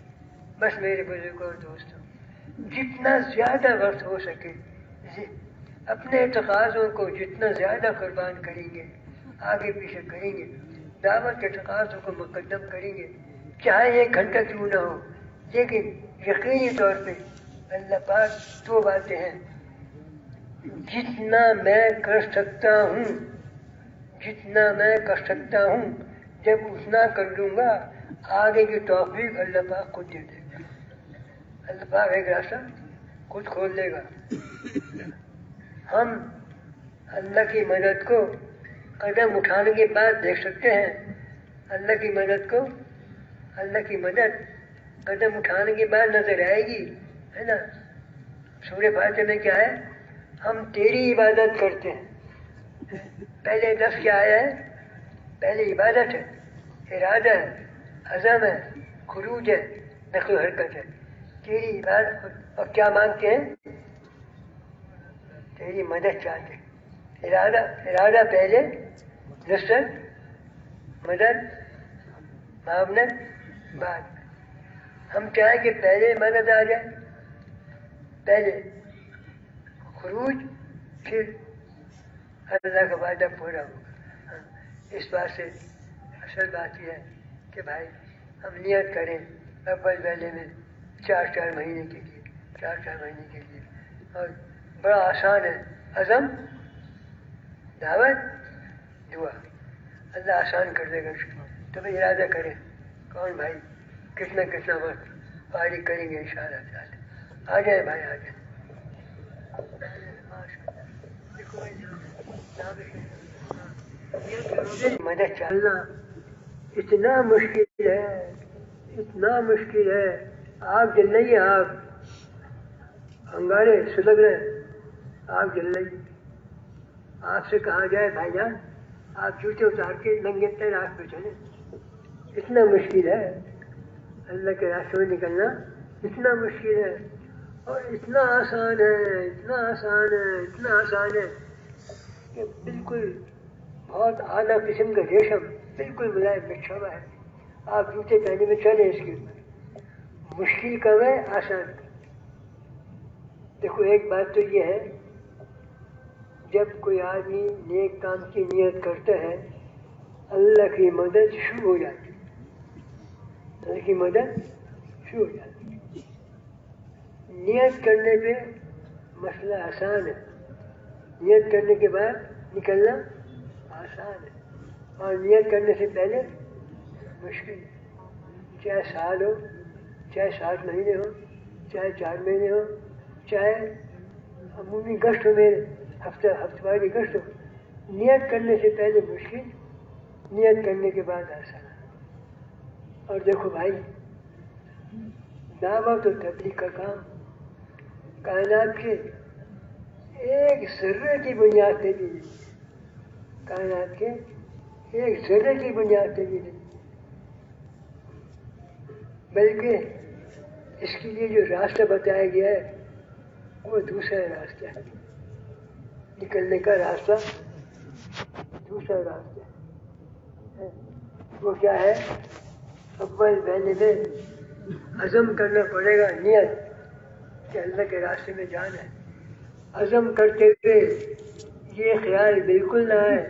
بس میرے بزرگوں اور دوستوں، جتنا زیادہ وقت ہو سکے اپنے تقاضوں کو جتنا زیادہ قربان کریں گے، آگے پیچھے کریں گے، دعوت کے تقاضوں کو مقدم کریں گے، چاہے 1 گھنٹہ کیوں نہ ہو، لیکن یقینی طور پہ اللہ پاک 2 باتیں ہیں، جتنا میں کر سکتا ہوں، جتنا میں کر سکتا ہوں، جب اتنا کر لوں گا آگے کی توفیق اللہ پاک خود دے دے گا۔ اللہ پاک ایک راستہ خود کھول دے گا۔ ہم اللہ کی مدد کو قدم اٹھانے کے بعد دیکھ سکتے ہیں، اللہ کی مدد کو، اللہ کی مدد قدم اٹھانے کے بعد نظر آئے گی، ہے نا۔ سورہ فاتحہ میں کیا ہے، ہم تیری عبادت کرتے ہیں۔ پہلے لفظ کیا آیا ہے، پہلے عبادت ہے، ارادہ ہے، عزم ہے، خروج ہے، نقل و حرکت ہے، تیری عبادت۔ اور کیا مانگتے ہیں، تیری مدد چاہتے ہیں۔ ارادہ پہلے، نصرت، مدد، معاونت بعد۔ ہم چاہیں کہ پہلے مدد آ جائے، پہلے خروج، پھر اللہ کا وعدہ پورا ہوگا۔ اس بات سے اصل بات یہ ہے کہ بھائی ہم نیت کریں اول ویلے میں 4 مہینے کے لیے، 4 مہینے کے لیے، اور بڑا آسان ہے، عزم، دعوت، دعا، اللہ آسان کر دے گا اس کو۔ تو بھائی ارادہ کریں، کون بھائی کتنا وقت فارغ کریں گے انشاءاللہ تعالی۔ آ جائیں بھائی، آ جائیں۔ مدد چلنا اتنا مشکل ہے، اتنا مشکل ہے، آگ جل رہی ہے، آگ، انگارے سلگ رہے ہیں، آگ جل رہی ہے۔ آپ سے کہا جائے بھائی جان آپ جوتے اتار کے ننگے پیر آگ پہ چلیں، اتنا مشکل ہے اللہ کے راستے میں نکلنا، اتنا مشکل ہے، اور اتنا آسان ہے، اتنا آسان ہے، اتنا آسان ہے کہ بالکل بہت اعلیٰ قسم کا ریشم بالکل ملائم بچھا ہوا ہے، آپ جوتے پہنے میں چلیں اس کے اوپر۔ مشکل کم ہے، آسان۔ دیکھو ایک بات تو یہ ہے، جب کوئی آدمی نیک کام کی نیت کرتا ہے اللہ کی مدد شروع ہو جاتی ہے، اللہ کی مدد شروع ہو جاتی ہے۔ نیت کرنے پہ مسئلہ آسان ہے، نیت کرنے کے بعد نکلنا آسان ہے، اور نیت کرنے سے پہلے مشکل ہے۔ چاہے سال ہو، چاہے 7 مہینے ہو، چاہے 4 مہینے ہو، چاہے عمومی گشت ہو، میرے ہفتہ واری گشت ہو، نیت کرنے سے پہلے مشکل، نیت کرنے کے بعد آسان۔ اور دیکھو بھائی، دعوت و تبلیغ کا کام کائنات کے ایک ذرے کی بنیاد پہ بھی نہیں، کائنات کے ایک ذرے کی بنیاد پہ بھی نہیں، بلکہ اس کے لیے جو راستہ بتایا گیا ہے وہ دوسرا راستہ ہے، نکلنے کا راستہ دوسرا راستہ ہے، وہ کیا ہے؟ اول مہینے میں عزم کرنا پڑے گا، نیت کہ اللہ کے راستے میں جانا ہے. عزم کرتے ہوئے یہ خیال بالکل نہ آئے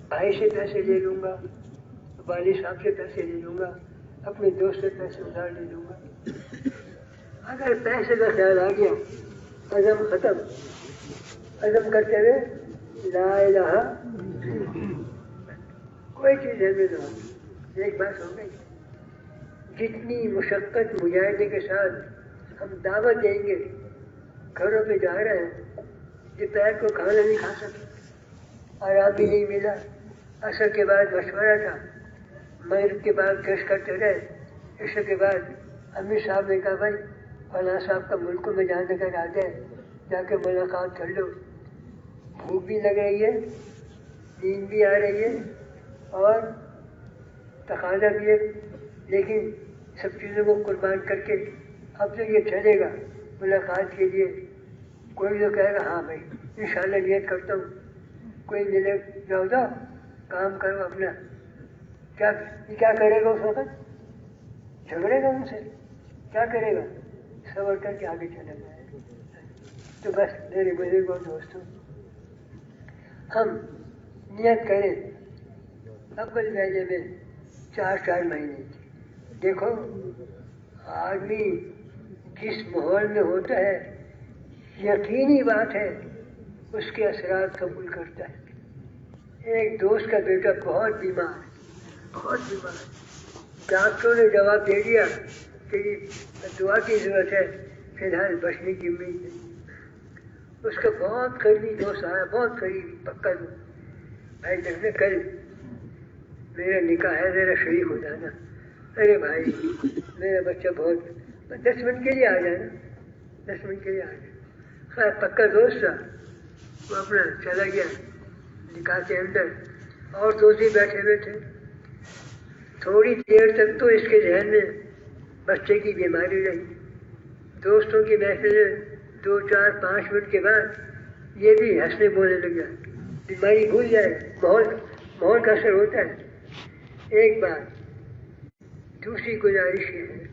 بھائی سے پیسے لے لوں گا، والد صاحب سے پیسے لے لوں گا، اپنے دوست سے پیسے ادھار لے لوں گا. اگر پیسے کا خیال آ گیا عزم ختم. عزم کرتے ہوئے لا الہ کوئی چیز ہے میں نہ ہو. ایک بات ہو گئی، جتنی مشقت مجاہدے کے ساتھ ہم دعوت دیں گے، گھروں پہ جا رہے ہیں، دوپہر کو کھانا نہیں کھا سکتے، آرام بھی نہیں ملا، عصر کے بعد مشورہ تھا، مغرب کے بعد گشت کرتے رہے، عشاء کے بعد امیر صاحب نے کہا بھائی فلاں صاحب کا ملکوں میں جانے کا ارادہ ہے، جا کے ملاقات کر لو. بھوک بھی لگ رہی ہے، نیند بھی آ رہی ہے اور تقاضا بھی ہے، لیکن سب چیزوں کو قربان کر کے اب تو یہ چلے گا ملاقات کے لیے. کوئی تو کہے گا ہاں بھائی انشاءاللہ نیت کرتا ہوں. کوئی ملے جاؤ جاؤ کام کرو اپنا. کیا کرے گا اس وقت؟ جھگڑے گا ان سے؟ کیا کرے گا؟ صبر کر کے آگے چلا جائے. تو بس میرے بزرگوں دوستوں، ہم نیت کریں اول مہینے میں 4 مہینے کی. دیکھو آدمی جس ماحول میں ہوتا ہے یقینی بات ہے اس کے اثرات قبول کرتا ہے. ایک دوست کا بیٹا بہت بیمار ہے، بہت بیمار ہے. ڈاکٹروں نے جواب دے دیا کہ دعا کی ضرورت ہے، فی الحال بچنے کی امید نہیں. اس کا بہت قریبی دوست آیا، بہت قریبی پکا دوست. بھائی دیکھنے کل میرا نکاح ہے، میرا شریک ہو جانا. ارے بھائی میرا بچہ بہت 10 منٹ کے لیے آ جانا، 10 منٹ کے لیے آ جانا. خیر پکا دوست تھا، وہ اپنا چلا گیا نکاح کے اندر، اور دوست ہی بیٹھے ہوئے تھے. تھوڑی دیر تک تو اس کے ذہن میں بچے کی بیماری رہی. دوستوں کی محفل 2 4 5 منٹ کے بعد یہ بھی ہنسنے بولنے لگا، بیماری بھول جائے. ماحول کا اثر ہوتا ہے. ایک بات دوسری گزارش یہ ہے،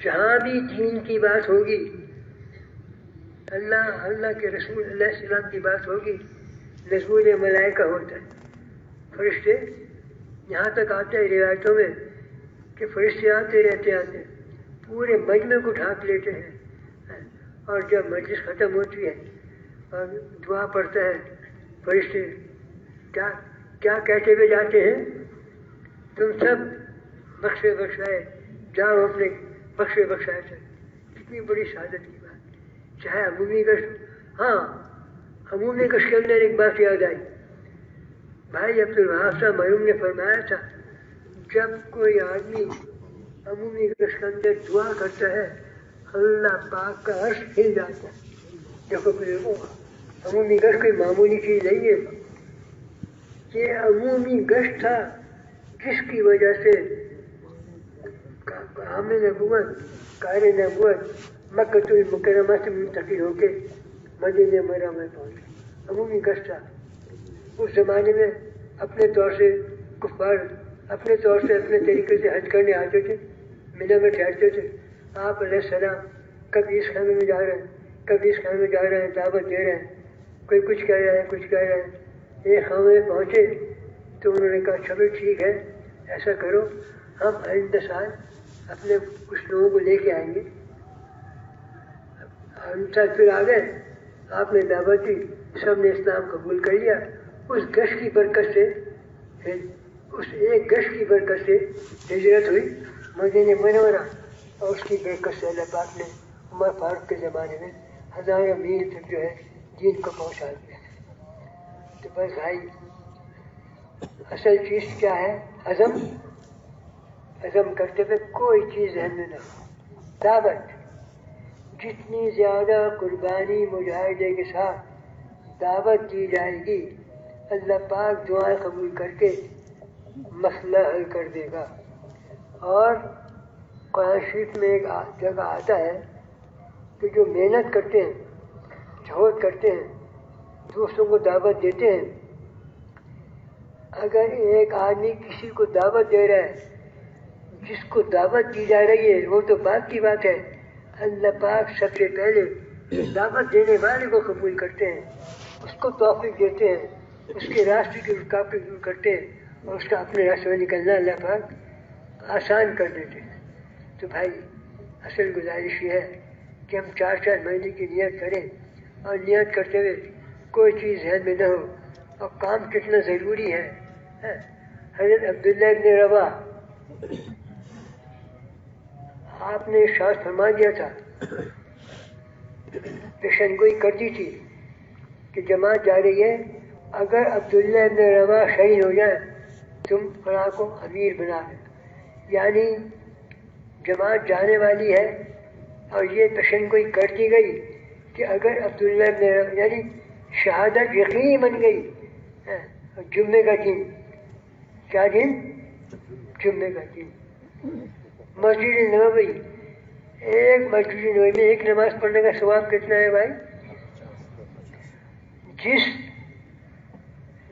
جہاں بھی دین کی بات ہوگی، اللہ کے رسول علیہ السلام کی بات ہوگی، نزول ملائکہ ہوتا ہے. فرشتے یہاں تک آتے ہیں روایتوں میں کہ فرشتے آتے رہتے پورے مجمع کو ڈھانپ لیتے ہیں. اور جب مجلس ختم ہوتی ہے اور دعا پڑھتا ہے فرشتے کیا کہتے ہوئے جاتے ہیں؟ تم سب بخشے بخشائے جاؤ اپنے بخشے بخشائے سے. کتنی بڑی سعادت کی بات. چاہے عمومی گشت، ہاں عمومی گشت کے اندر ایک بات یاد آئی. بھائی عبدالوہاب صاحب مرحوم نے فرمایا تھا جب کوئی آدمی عمومی گشت کے اندر دعا کرتا ہے اللہ پاک کا عرش ہل جاتا ہے. دیکھو عمومی گشت کوئی معمولی چیز نہیں ہے. یہ عمومی گشت تھا جس کی وجہ سے حامل نبوت قائل نبوت مکہ المکرمہ سے منتقل ہو کے مدینہ منورہ میں پہنچے. عمومی گشت تھا. اس زمانے میں اپنے طور سے کفار اپنے طور سے اپنے طریقے سے حج کرنے آتے تھے، منہ میں ٹھہرتے تھے. آپ علیہ السلام کبھی اس خیمے میں جا رہے ہیں، کبھی اس خیمے میں جا رہے ہیں، دعوت دے رہے ہیں. کوئی کچھ کہہ رہا ہے، کچھ کہہ رہا ہے. ایک خیمے میں پہنچے تو انہوں نے کہا چلو ٹھیک ہے ایسا کرو، ہم آئندہ سال اپنے کچھ لوگوں کو لے کے آئیں گے. ہم ساتھ پھر آ گئے، آپ نے دعوت دی، سب نے اسلام قبول کر لیا. اس گشت کی برکت سے، اس ایک گشت کی برکت سے ہجرت ہوئی مدینہ منورہ، اور اس کی برکت سے اللہ پاک نے عمر فاروق کے زمانے میں 1000 میل تک جو ہے دین کو پہنچا دیا. تو بس بھائی اصل چیز کیا ہے؟ عزم کرتے ہوئے کوئی چیز ذہن میں نہ ہو. دعوت جتنی زیادہ قربانی مجاہدے کے ساتھ دعوت دی جائے گی اللہ پاک دعائیں قبول کر کے مسئلہ حل کر دے گا. اور قرآن شریف میں ایک جگہ آتا ہے کہ جو محنت کرتے ہیں، جہد کرتے ہیں، دوسروں کو دعوت دیتے ہیں، اگر ایک آدمی کسی کو دعوت دے رہا ہے، جس کو دعوت دی جا رہی ہے وہ تو بات کی بات ہے، اللہ پاک سب سے پہلے دعوت دینے والے کو قبول کرتے ہیں، اس کو توفیق دیتے ہیں، اس کے راستے کی رکاوٹیں دور کرتے ہیں اور اس کا اپنے راستے میں نکلنا اللہ پاک آسان کر دیتے ہیں۔ تو بھائی اصل گزارش یہ ہے کہ ہم 4 مہینے کی نیت کریں اور نیت کرتے ہوئے کوئی چیز ذہن میں نہ ہو اور کام کتنا ضروری ہے۔ حضرت عبداللہ ابن رواح آپ نے ارشاد فرما دیا تھا، پیشن گوئی کر دی تھی کہ جماعت جا رہی ہے، اگر عبداللہ ابن رواح شہید ہو جائے تم فلاں کو امیر بنا دیں، یعنی جماعت جانے والی ہے اور یہ پیشن گوئی کر دی گئی کہ اگر عبداللہ ابن رواح یعنی شہادت یقینی بن گئی۔ جمعے کا دن، کیا دن؟ جمعے کا دن، مسجد نبوی، ایک مسجد نبوی میں ایک نماز پڑھنے کا ثواب کتنا ہے بھائی؟ جس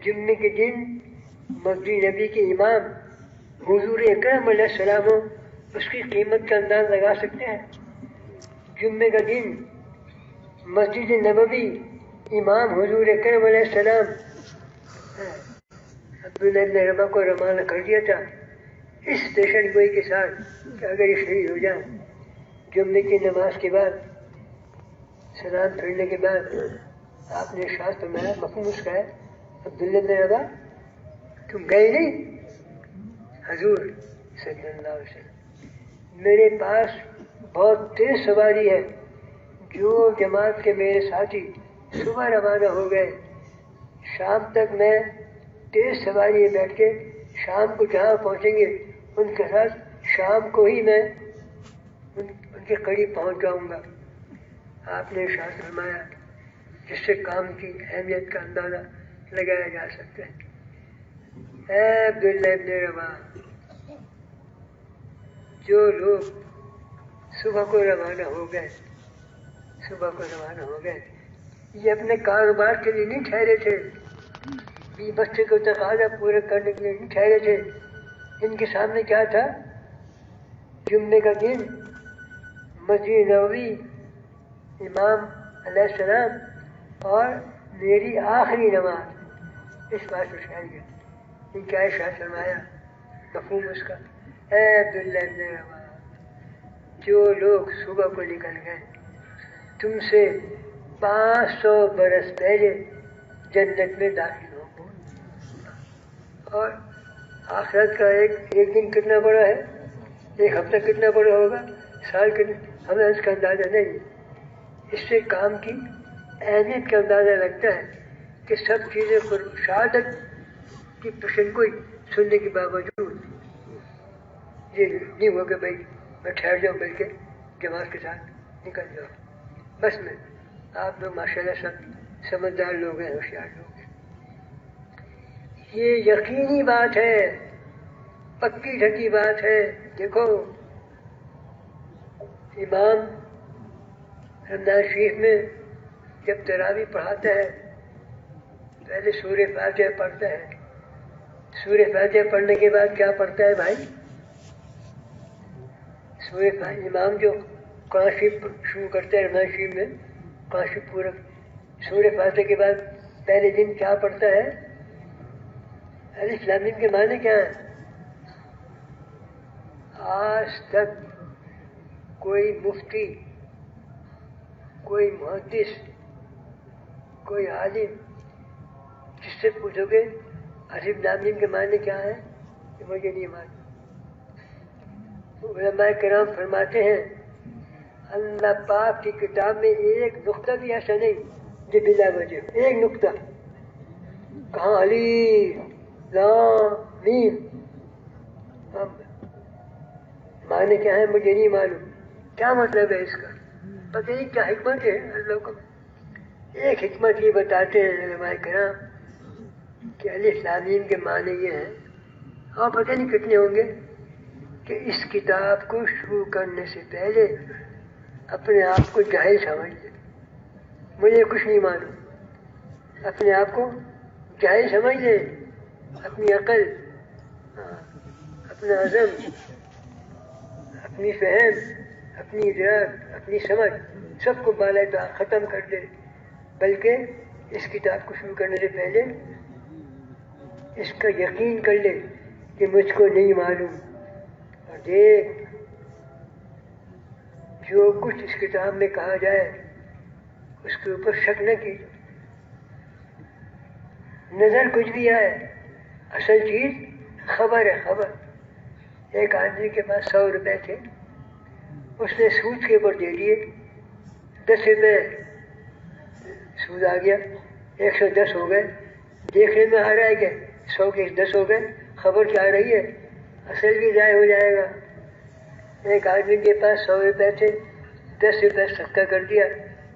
جمعے کے دن مسجد نبی کے امام حضور اکرم علیہ السلام ہو، اس کی قیمت کا انداز لگا سکتے ہیں۔ جمعے کا دن مسجد نبوی امام حضور اکرم علیہ السلام عبداللہ ابن رواح کو روانہ کر دیا تھا اس پیشن گوئی کے ساتھ کہ اگر یہ شہید ہو جائیں، جمعے کی نماز کے بعد سلام پھیرنے کے بعد آپ نے ارشاد فرمایا، مفہوم اس کا ہے، عبداللہ ابن رواح تم گئے نہیں؟ حضور صلی اللہ علیہ وسلم میرے پاس بہت تیز سواری ہے، جو جماعت کے میرے ساتھی صبح روانہ ہو گئے، شام تک میں تیز سواری میں بیٹھ کے شام کو جہاں پہنچیں گے ان کے ساتھ شام کو ہی میں ان کے قریب پہنچ جاؤں گا۔ آپ نے ارشاد فرمایا جس سے کام کی اہمیت کا اندازہ لگایا جا سکتا ہے۔ اے عبداللہ ابن رواح، جو لوگ صبح کو روانہ ہو گئے، یہ اپنے کاروبار کے لیے نہیں ٹھہرے تھے، یہ بچے کو تقاضا پورے کرنے کے لیے نہیں ٹھہرے تھے، ان کے سامنے کیا تھا؟ جمعے کا دن، مسجد نبوی، امام علیہ السلام اور میری آخری نماز، اس بات سے ٹھہر گیا۔ ان کیا ارشاد فرمایا؟ مفہوم اس کا، اے عبداللہ ابن رواح، جو لوگ صبح کو نکل گئے تم سے 500 برس پہلے جنت میں داخل ہو گئے، اور آخرت کا ایک دن کتنا بڑا ہے، ایک ہفتہ کتنا بڑا ہوگا، سال کتنا، ہمیں اس کا اندازہ نہیں۔ اس سے کام کی اہمیت کا اندازہ لگتا ہے کہ سب چیزیں شہادت کی پیشن گوئی سننے کے باوجود یہ نہیں ہو کہ بھائی میں ٹھہر جاؤں، بلکہ جماعت کے ساتھ نکل جاؤ۔ بس میں آپ لوگ ماشاءاللہ سب سمجھدار لوگ ہیں، ہوشیار لوگ ہیں۔ یہ یقینی بات ہے، پکی ڈھکی بات ہے۔ دیکھو امام رمضان شریف میں جب تراویح پڑھاتا ہے پہلے سورہ فاتحہ پڑھتا ہے، سورہ فاتحہ پڑھنے کے بعد کیا پڑھتا ہے بھائی؟ سورہ فاتحہ امام جو قرآن شریف شروع کرتا ہے رمضان شریف میں، قرآن شریف پورا سورہ فاتحہ کے بعد پہلے دن کیا پڑھتا ہے؟ الف لام میم کے معنی کیا ہیں؟ آج تک کوئی مفتی، کوئی محدث، کوئی عالم جس سے پوچھو گے الف لام میم کے معنی کیا ہے، کہ مجھے نہیں معلوم۔ علماء کرام فرماتے ہیں اللہ پاک کی کتاب میں ایک نقطہ بھی ایسا نہیں جو بلا وجہ، ایک نقطہ کہاں الف لام میم، معنی کیا ہے مجھے نہیں معلوم، کیا مطلب ہے اس کا، پتہ نہیں کیا حکمت ہے اللہ کو۔ ایک حکمت یہ بتاتے ہیں علماء کرام کہ الف لام میم کے معنی یہ ہیں، اور پتہ نہیں کتنے ہوں گے، کہ اس کتاب کو شروع کرنے سے پہلے اپنے آپ کو جاہل سمجھ لے، مجھے کچھ نہیں معلوم، اپنے آپ کو جاہل سمجھ لے، اپنی عقل، اپنا عزم، اپنی فہم، اپنی ادراک، اپنی سمجھ، سب کو بالا ختم کر دے، بلکہ اس کتاب کو شروع کرنے سے پہلے اس کا یقین کر لے کہ مجھ کو نہیں معلوم، اور دیکھ جو کچھ اس کتاب میں کہا جائے اس کے اوپر شک نہ کی، نظر کچھ بھی آئے، اصل چیز خبر ہے، خبر۔ ایک آدمی کے پاس 100 روپے تھے، اس نے سود کے اوپر دے دیے، 10 روپے سود آ گیا، 110 ہو گئے، دیکھنے میں آ رہا ہے کہ 100 کے 10 ہو گئے، خبر کیا آ رہی ہے اصل بھی ضائع ہو جائے گا۔ ایک آدمی کے پاس 100 روپے تھے، 10 روپے صدقہ کر دیا،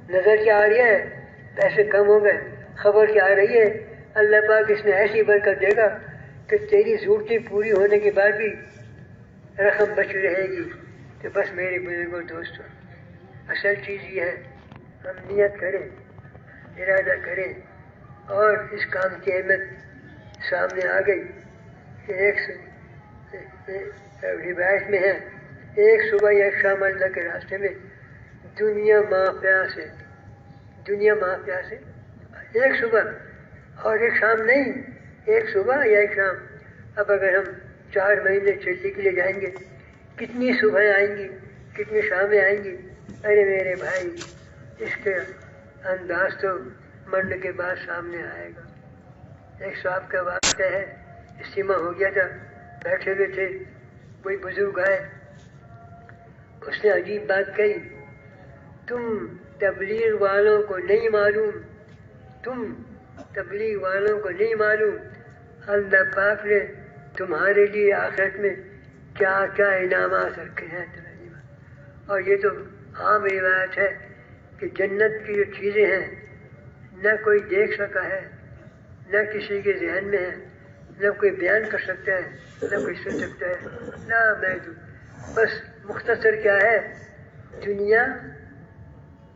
نظر کیا آ رہی ہے پیسے کم ہو گئے، خبر کیا آ رہی ہے اللہ پاک اس نے ایسی برکت دے گا کہ تیری ضرورتیں پوری ہونے کے بعد بھی رقم بچ رہے گی۔ کہ بس میرے بزرگوں دوستوں، اصل چیز یہ ہے ہم نیت کریں، ارادہ کریں، اور اس کام کی اہمیت سامنے آ گئی کہ روایت میں ہے ایک صبح یا ایک شام اللہ کے راستے میں دنیا مافیا سے ایک صبح اور ایک شام نہیں، ایک صبح یا ایک شام۔ اب اگر ہم 4 مہینے چلنے کے لیے جائیں گے کتنی صبح آئیں گی، کتنی شامیں آئیں گی؟ ارے میرے بھائی اس کے انداز تو مرنے کے بعد سامنے آئے گا۔ ایک صاحب کا واقعہ ہے، اجتماع ہو گیا تھا، بیٹھے ہوئے تھے، کوئی بزرگ آئے، اس نے عجیب بات کہی، تم تبلیغ والوں کو نہیں معلوم اللہ پاک نے تمہارے لیے آخرت میں کیا کیا انعامات رکھے ہیں۔ اور یہ تو عام روایت ہے کہ جنت کی جو چیزیں ہیں نہ کوئی دیکھ سکا ہے، نہ کسی کے ذہن میں ہے، نہ کوئی بیان کر سکتا ہے، نہ کوئی سن سکتا ہے، نہ محدود۔ بس مختصر کیا ہے، دنیا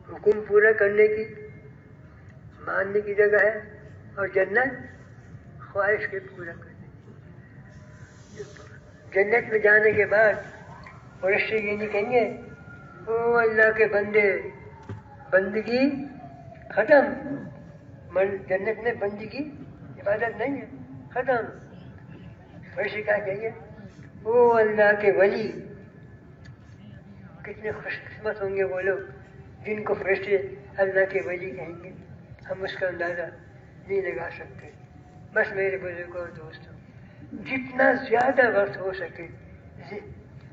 حکم پورا کرنے کی، ماننے کی جگہ ہے، اور جنت خواہش کے پورا کرنے کی۔ جنت میں جانے کے بعد فرشتے یہ نہیں کہیں گے او اللہ کے بندے بندگی ختم، جنت میں بندگی عبادت نہیں ہے، ختم۔ فرشتے کیا کہیں گے او اللہ کے ولی، کتنے خوش قسمت ہوں گے وہ لوگ جن کو فرشتے اللہ کے ولی کہیں گے، ہم اس کا اندازہ نہیں لگا سکتے۔ بس میرے بزرگوں اور دوستوں، جتنا زیادہ وقت ہو سکے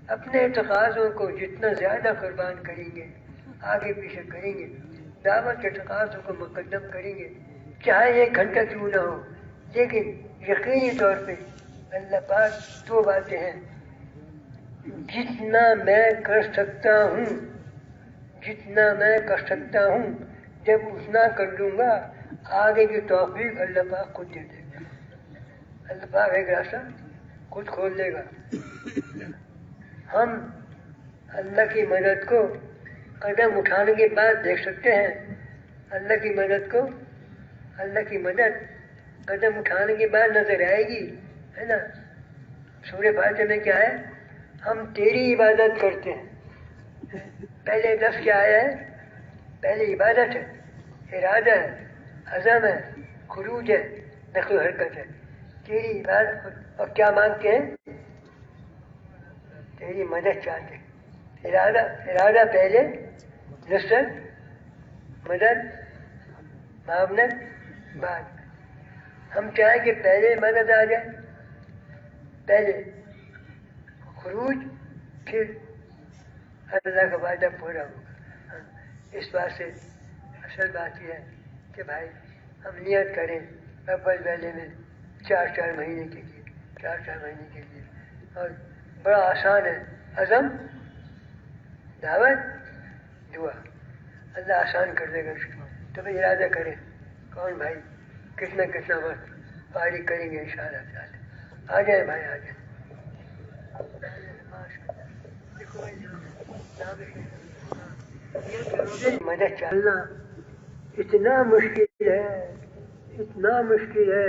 اپنے تقاضوں کو جتنا زیادہ قربان کریں گے، آگے پیچھے کریں گے، دعوت کے تقاضوں کو مقدم کریں گے، چاہے 1 گھنٹہ کیوں نہ ہو، لیکن یقینی طور پہ اللہ پاک 2 باتیں ہیں، جتنا میں کر سکتا ہوں جب اتنا کر لوں گا، آگے کی توفیق اللہ پاک خود دے دے گا۔ اللہ پاک ایک راستہ خود کھول دے گا۔ ہم اللہ کی مدد کو قدم اٹھانے کے بعد دیکھ سکتے ہیں، اللہ کی مدد قدم اٹھانے کے بعد نظر آئے گی، ہے نا؟ سورہ فاتحہ میں کیا ہے، ہم تیری عبادت کرتے ہیں۔ پہلے لفظ کیا آیا ہے؟ پہلے عبادت ہے، ارادہ ہے، عزم ہے، خروج ہے، نقل و حرکت ہے، تیری عبادت۔ اور کیا مانگتے ہیں؟ تیری مدد چاہتے ہیں۔ ارادہ پہلے، نصرت، مدد، معاونت بعد۔ ہم چاہیں کہ پہلے مدد آ جائے، پہلے خروج، پھر اللہ کا وعدہ پورا ہوگا۔ اس بات سے اصل بات یہ ہے کہ بھائی ہم نیت کریں اول ویلے میں 4 مہینے کے لیے، اور بڑا آسان ہے، عزم، دعوت، دعا، اللہ آسان کر دے گا اس کو۔ تو پھر ارادہ کریں کون بھائی کتنا وقت فارغ کریں گے انشاءاللہ تعالی۔ آ جائیں بھائی، آ جائیں۔ مدد چلنا اتنا مشکل ہے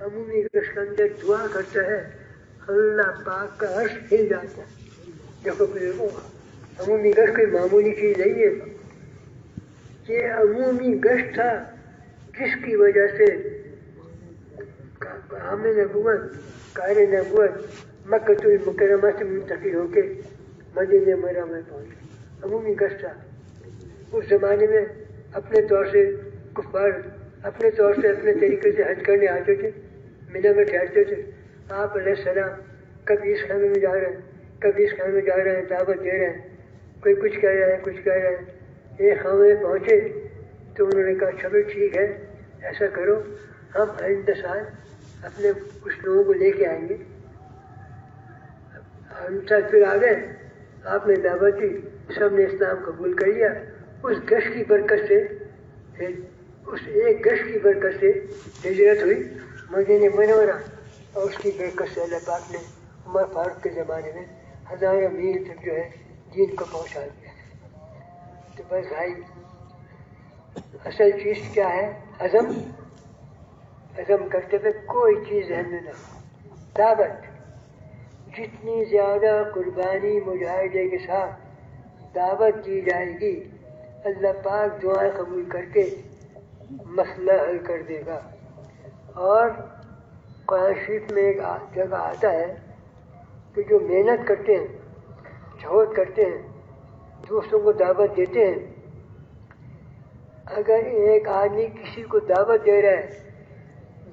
عمومی گشت کے اندر دعا کرتا ہے اللہ پاک کا عرش ہل جاتا ہے. دیکھو بزرگوں، عمومی گشت کوئی معمولی چیز نہیں ہے. یہ عمومی گشت تھا جس کی وجہ سے حامل نبوت قائل نبوت مکۃ المکرمہ سے منتقل ہو کے مدینہ منورہ میں پہنچے. عمومی گشت تھا. اس زمانے میں اپنے طور سے کفار اپنے طور سے اپنے طریقے سے حج کرنے آتے تھے، منہ میں ٹھہرتے تھے. آپ علیہ السلام کبھی اس خیمے میں جا رہے ہیں، کبھی اس خیمے میں جا رہے ہیں، دعوت دے رہے ہیں. کوئی کچھ کہہ رہا ہے، کچھ کہہ رہا ہے. ایک خیمے میں پہنچے تو انہوں نے کہا چلو ٹھیک ہے، ایسا کرو ہم آئندہ سال اپنے کچھ لوگوں کو لے کے آئیں گے. ہم ساتھ پھر آ گئے، آپ نے دعوت دی، سب نے اسلام قبول کر لیا. اس گشت کی برکت سے اس ایک گشت کی برکت سے ہجرت ہوئی مدینہ منورہ، اور اس کی برکت سے اللہ پاک نے عمر فاروق کے زمانے میں ہزاروں میل تک جو ہے دین کو پہنچا دیا. تو بس بھائی اصل چیز کیا ہے؟ عزم. عزم کرتے ہوئے کوئی چیز ذہن میں نہ ہو. دعوت جتنی زیادہ قربانی مجاہدے کے ساتھ دعوت دی جائے گی، اللہ پاک دعائیں قبول کر کے مسئلہ حل کر دے گا. اور قرآن شریف میں ایک جگہ آتا ہے کہ جو محنت کرتے ہیں، جہد کرتے ہیں، دوسروں کو دعوت دیتے ہیں، اگر ایک آدمی کسی کو دعوت دے رہا ہے،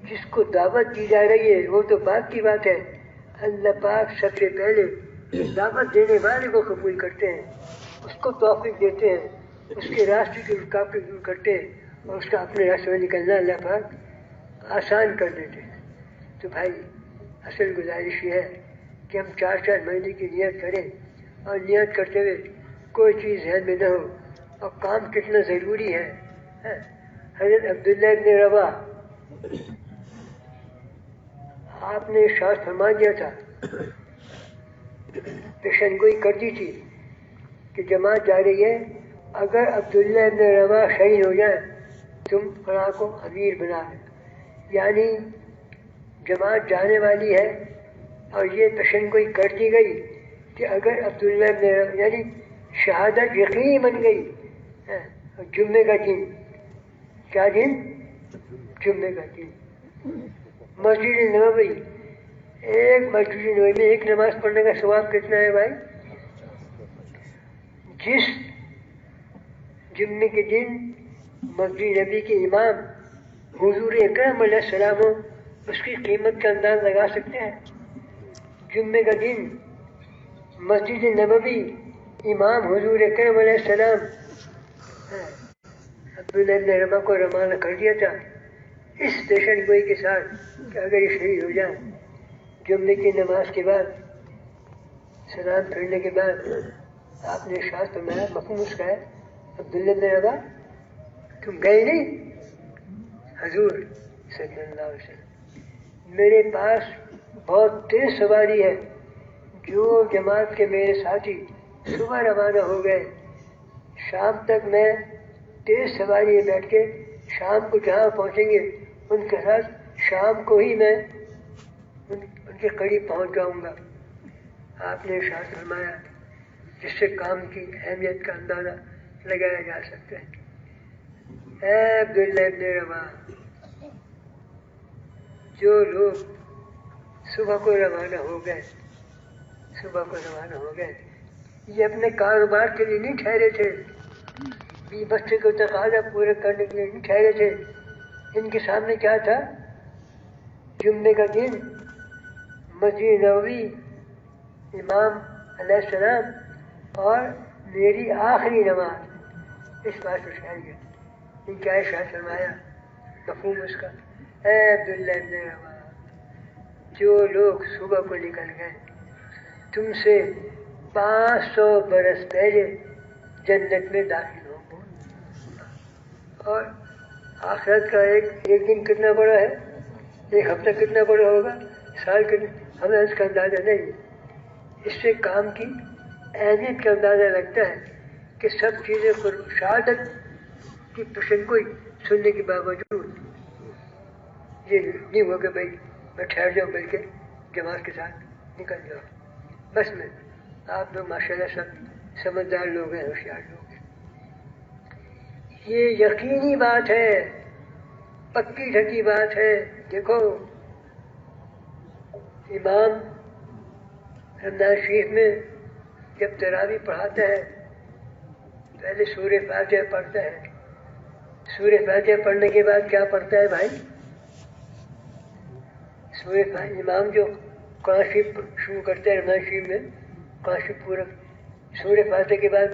جس کو دعوت دی جا رہی ہے وہ تو بات کی بات ہے، اللہ پاک سب سے پہلے دعوت دینے والے کو قبول کرتے ہیں، اس کو توفیق دیتے ہیں، اس کے راستے کی رکاوٹیں دور کرتے ہیں، اور اس کا اپنے راستے میں نکلنا اللہ پاک آسان کر دیتے ہیں. تو بھائی اصل گزارش یہ ہے کہ ہم 4 مہینے کی نیت کریں، اور نیت کرتے ہوئے کوئی چیز ذہن میں نہ ہو. اور کام کتنا ضروری ہے. حضرت عبداللہ ابن رواح آپ نے ارشاد فرما دیا تھا، پیشن گوئی کر دی تھی کہ جماعت جا رہی ہے، اگر عبداللہ ابن رواح شہید ہو جائے تم فلاں کو امیر بنا دیں. یعنی جماعت جانے والی ہے اور یہ پیشن گوئی کر دی گئی کہ اگر عبداللہ ابن رواح یعنی شہادت یقینی بن گئی. جمعے کا دن، کیا دن؟ جمعے کا دن. مسجد نبوی، ایک مسجد نبوی میں ایک نماز پڑھنے کا ثواب کتنا ہے بھائی؟ جس جمعے کے دن مسجد نبی کے امام حضور اکرم علیہ السلام ہو، اس کی قیمت کا انداز لگا سکتے ہیں. جمعے کا دن مسجد نبوی امام حضور اکرم علیہ السلام عبداللہ ابن رواح کو روانہ کر دیا تھا اس پیشن گوئی کے ساتھ کہ اگر یہ شہید ہو جائیں جمعے کی نماز کے بعد، سلام پھرنے کے بعد، آپ نے ارشاد فرمایا، مفہوم اس کا ہے، عبداللہ ابن رواح تم گئے نہیں؟ حضور صلی اللہ علیہ وسلم میرے پاس بہت تیز سواری ہے، جو جماعت کے میرے ساتھی صبح روانہ ہو گئے، شام تک میں تیز سواری میں بیٹھ کے شام کو جہاں پہنچیں گے ان کے ساتھ شام کو ہی میں ان کے قریب پہنچ جاؤں گا. آپ نے ارشاد فرمایا جس سے کام کی اہمیت کا اندازہ لگایا جا سکتا ہے. اے عبداللہ ابن رواح، جو لوگ صبح کو روانہ ہو گئے یہ اپنے کاروبار کے لیے نہیں ٹھہرے تھے، یہ بچے کو تقاضا پورے کرنے کے لیے نہیں ٹھہرے تھے. ان کے سامنے کیا تھا؟ جمعے کا دن، مسجد نبوی، امام علیہ السلام اور میری آخری نماز. اس بات کو ٹھہر گیا. ان کیا ارشاد فرمایا؟ مفہوم اس کا، اے عبداللہ ابن رواح، جو لوگ صبح کو نکل گئے تم سے 500 برس پہلے جنت میں داخل ہوں گے. اور آخرت کا ایک دن کتنا بڑا ہے، ایک ہفتہ کتنا بڑا ہوگا، سال کتنا، ہمیں اس کا اندازہ نہیں. اس سے کام کی اہمیت کا اندازہ لگتا ہے کہ سب چیزیں شہادت کی پیشن گوئی سننے کے باوجود یہ نہیں ہوا کہ بھائی میں ٹھہر جاؤں، بلکہ جماعت کے ساتھ نکل جاؤ. بس میں آپ لوگ ماشاءاللہ سب سمجھدار لوگ ہیں، ہوشیار لوگ ہیں. یہ یقینی بات ہے، پکی ڈھکی بات ہے. دیکھو امام رمضان شریف میں جب تراویح پڑھاتا ہے پہلے سورہ فاتحہ پڑھتا ہے. سورہ فاتحہ پڑھنے کے بعد کیا پڑھتا ہے بھائی؟ سورہ فاتحہ امام جو قرآن شریف شروع کرتا ہے رمضان شریف میں، قرآن شریف پورا سورہ فاتحہ کے بعد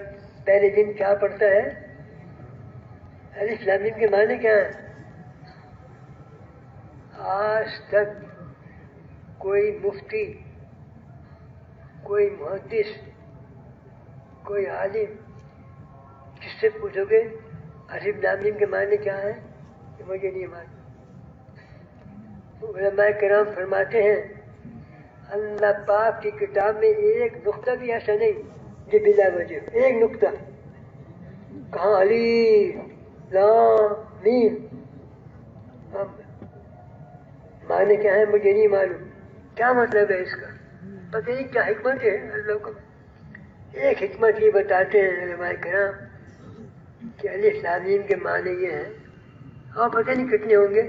پہلے دن کیا پڑھتا ہے؟ الف لام میم کے معنی کیا ہیں؟ آج تک کوئی مفتی، کوئی محدث، کوئی عالم جس سے پوچھو گے الف لام میم کے معنی کیا ہے کہ مجھے نہیں معلوم. علماء کرام فرماتے ہیں اللہ پاک کی کتاب میں ایک نقطہ بھی ایسا نہیں جو بلا وجہ، ایک نقطہ کہاں الف لام میم معنی کیا ہے مجھے نہیں معلوم. کیا مطلب ہے اس کا؟ پتہ نہیں کیا حکمت ہے اللہ کو. ایک حکمت یہ بتاتے ہیں علماء کرام کہ الف لام میم کے معنی یہ ہیں، اور پتہ نہیں کتنے ہوں گے،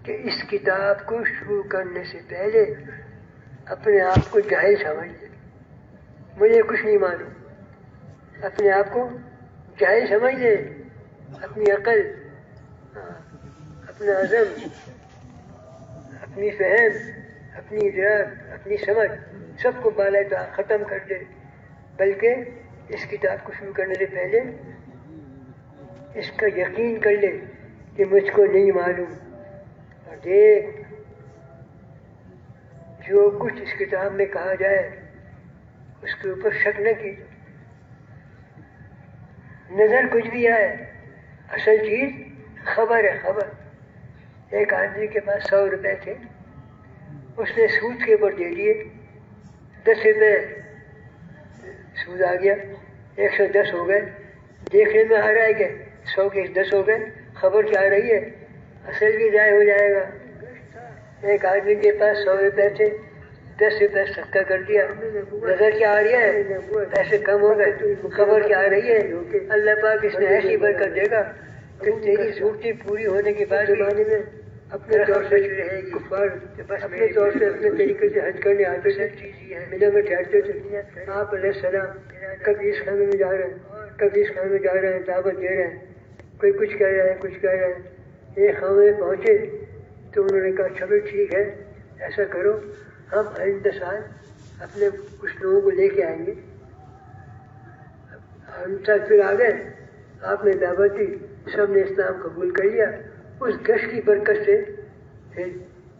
کہ اس کتاب کو شروع کرنے سے پہلے اپنے آپ کو جاہل سمجھ لے، مجھے کچھ نہیں معلوم. اپنے آپ کو جاہل سمجھ لے، اپنی عقل، اپنا عزم، اپنی فہم، اپنی ادراک، اپنی سمجھ سب کو بالا ختم کر دے، بلکہ اس کتاب کو شروع کرنے سے پہلے اس کا یقین کر لے کہ مجھ کو نہیں معلوم. اور دیکھ جو کچھ اس کتاب میں کہا جائے اس کے اوپر شک نہ کیجیے، نظر کچھ بھی آئے، اصل چیز خبر ہے. خبر ایک آدمی کے پاس 100 روپے تھے، اس نے سود کے اوپر دے دیے، 10 روپے سود آ گیا، 110 ہو گئے. دیکھنے میں آ رہا ہے کہ 100 کے 10 ہو گئے، خبر کیا آ رہی ہے اصل بھی ضائع ہو جائے گا. ایک آدمی کے پاس 100 روپے تھے، 10 روپے صدقہ کر دیا، نظر کیا آ رہی ہے پیسے کم ہو گئے، خبر کیا آ رہی ہے اللہ پاک اس نے ایسی برکت دے گا کہ تیری ضرورتیں پوری ہونے کے بعد زمانے میں اپنے طور سے رہے گی. بس اپنے طور سے اپنے طریقے سے حج کرنے آتے تھے، مدینہ میں ٹھہرتے تھے. آپ علیہ السلام کبھی اس خانے میں جا رہے ہیں، کبھی اس خانے میں جا رہے ہیں، دعوت دے رہے ہیں، کوئی کچھ کہہ رہے ہیں، کچھ کہہ رہے ہیں. ایک خانے میں پہنچے تو انہوں نے کہا چلو ٹھیک ہے ایسا کرو، ہم آئندہ سال اپنے کچھ لوگوں کو لے کے آئیں گے. ہم ساتھ پھر آ گئے، آپ نے دعوت دی، سب نے اسلام قبول کر لیا. اس گشت کی برکت سے،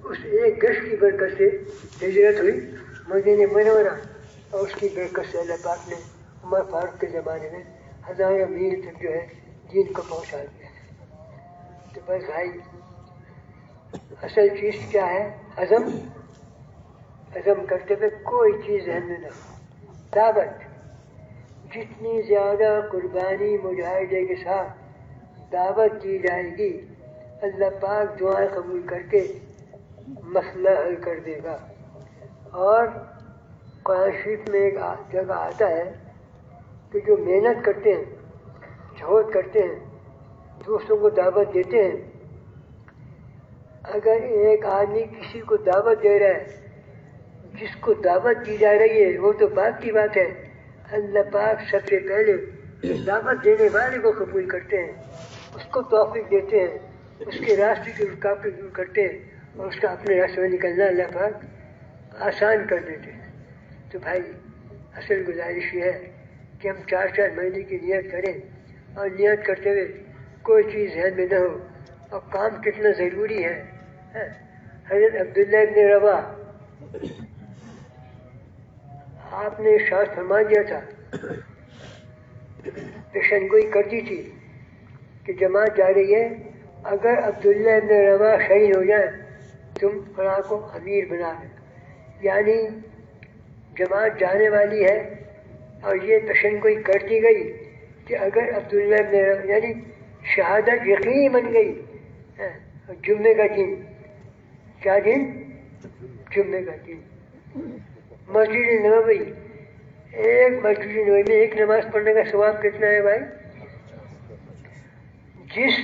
اس ایک گشت کی برکت سے ہجرت ہوئی مدینہ منورہ، اور اس کی برکت سے اللہ پاک نے عمر فاروق کے زمانے میں ہزاروں میل تک جو ہے دین کو پہنچا دیا. تو بس بھائی اصل چیز کیا ہے؟ عزم. عزم کرتے ہوئے کوئی چیز ذہن میں نہ ہو. دعوت جتنی زیادہ قربانی مجاہدے کے ساتھ دعوت دی جائے گی اللہ پاک دعائیں قبول کر کے مسئلہ حل کر دے گا. اور قرآن شریف میں ایک جگہ آتا ہے کہ جو محنت کرتے ہیں، جہد کرتے ہیں، دوسروں کو دعوت دیتے ہیں، اگر ایک آدمی کسی کو دعوت دے رہا ہے، جس کو دعوت دی جا رہی ہے وہ تو بات کی بات ہے، اللہ پاک سب سے پہلے دعوت دینے والے کو قبول کرتے ہیں، اس کو توفیق دیتے ہیں، اس کے راستے کی رکاوٹیں دور کرتے ہیں، اور اس کا اپنے راستے میں نکلنا اللہ پاک آسان کر دیتے ہیں. تو بھائی اصل گزارش یہ ہے کہ ہم 4 مہینے کی نیت کریں، اور نیت کرتے ہوئے کوئی چیز ذہن میں نہ ہو، اور کام کتنا ضروری ہے. حضرت عبداللہ ابن رواح آپ نے ارشاد فرما دیا تھا، پیشن گوئی کر دی تھی کہ جماعت جا رہی ہے، اگر عبداللہ ابن رواح شہید ہو جائے تم فلاں کو امیر بنا دے. یعنی جماعت جانے والی ہے اور یہ پیشن گوئی کر دی گئی کہ اگر عبداللہ ابن رواح یعنی شہادت یقینی بن گئی، جمعے کا دن کیا دن؟ جمعے کا دن. مسجد نبوی، ایک مسجد نبوی میں ایک نماز پڑھنے کا ثواب کتنا ہے بھائی؟ جس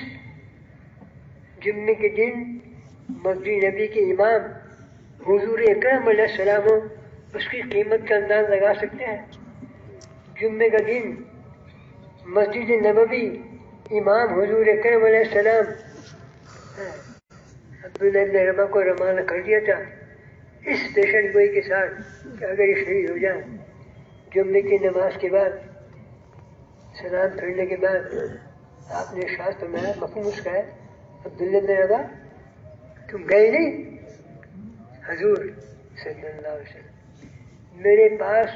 جمعے کے دن مسجد نبی کے امام حضور اکرم علیہ السلام ہو، اس کی قیمت کا انداز لگا سکتے ہیں. جمعے کا دن مسجد نبوی امام حضور اکرم علیہ السلام عبداللہ ابن ربا کو روانہ کر دیا تھا اس پیشن گوئی کے ساتھ کہ اگر یہ شہید ہو جائے جمعے کی نماز کے بعد سلام پھیرنے کے بعد آپ نے ارشاد فرمایا، مفہوم اس کا ہے، عبداللہ ابن ربا تم گئے نہیں؟ حضور صلی اللہ علیہ وسلم میرے پاس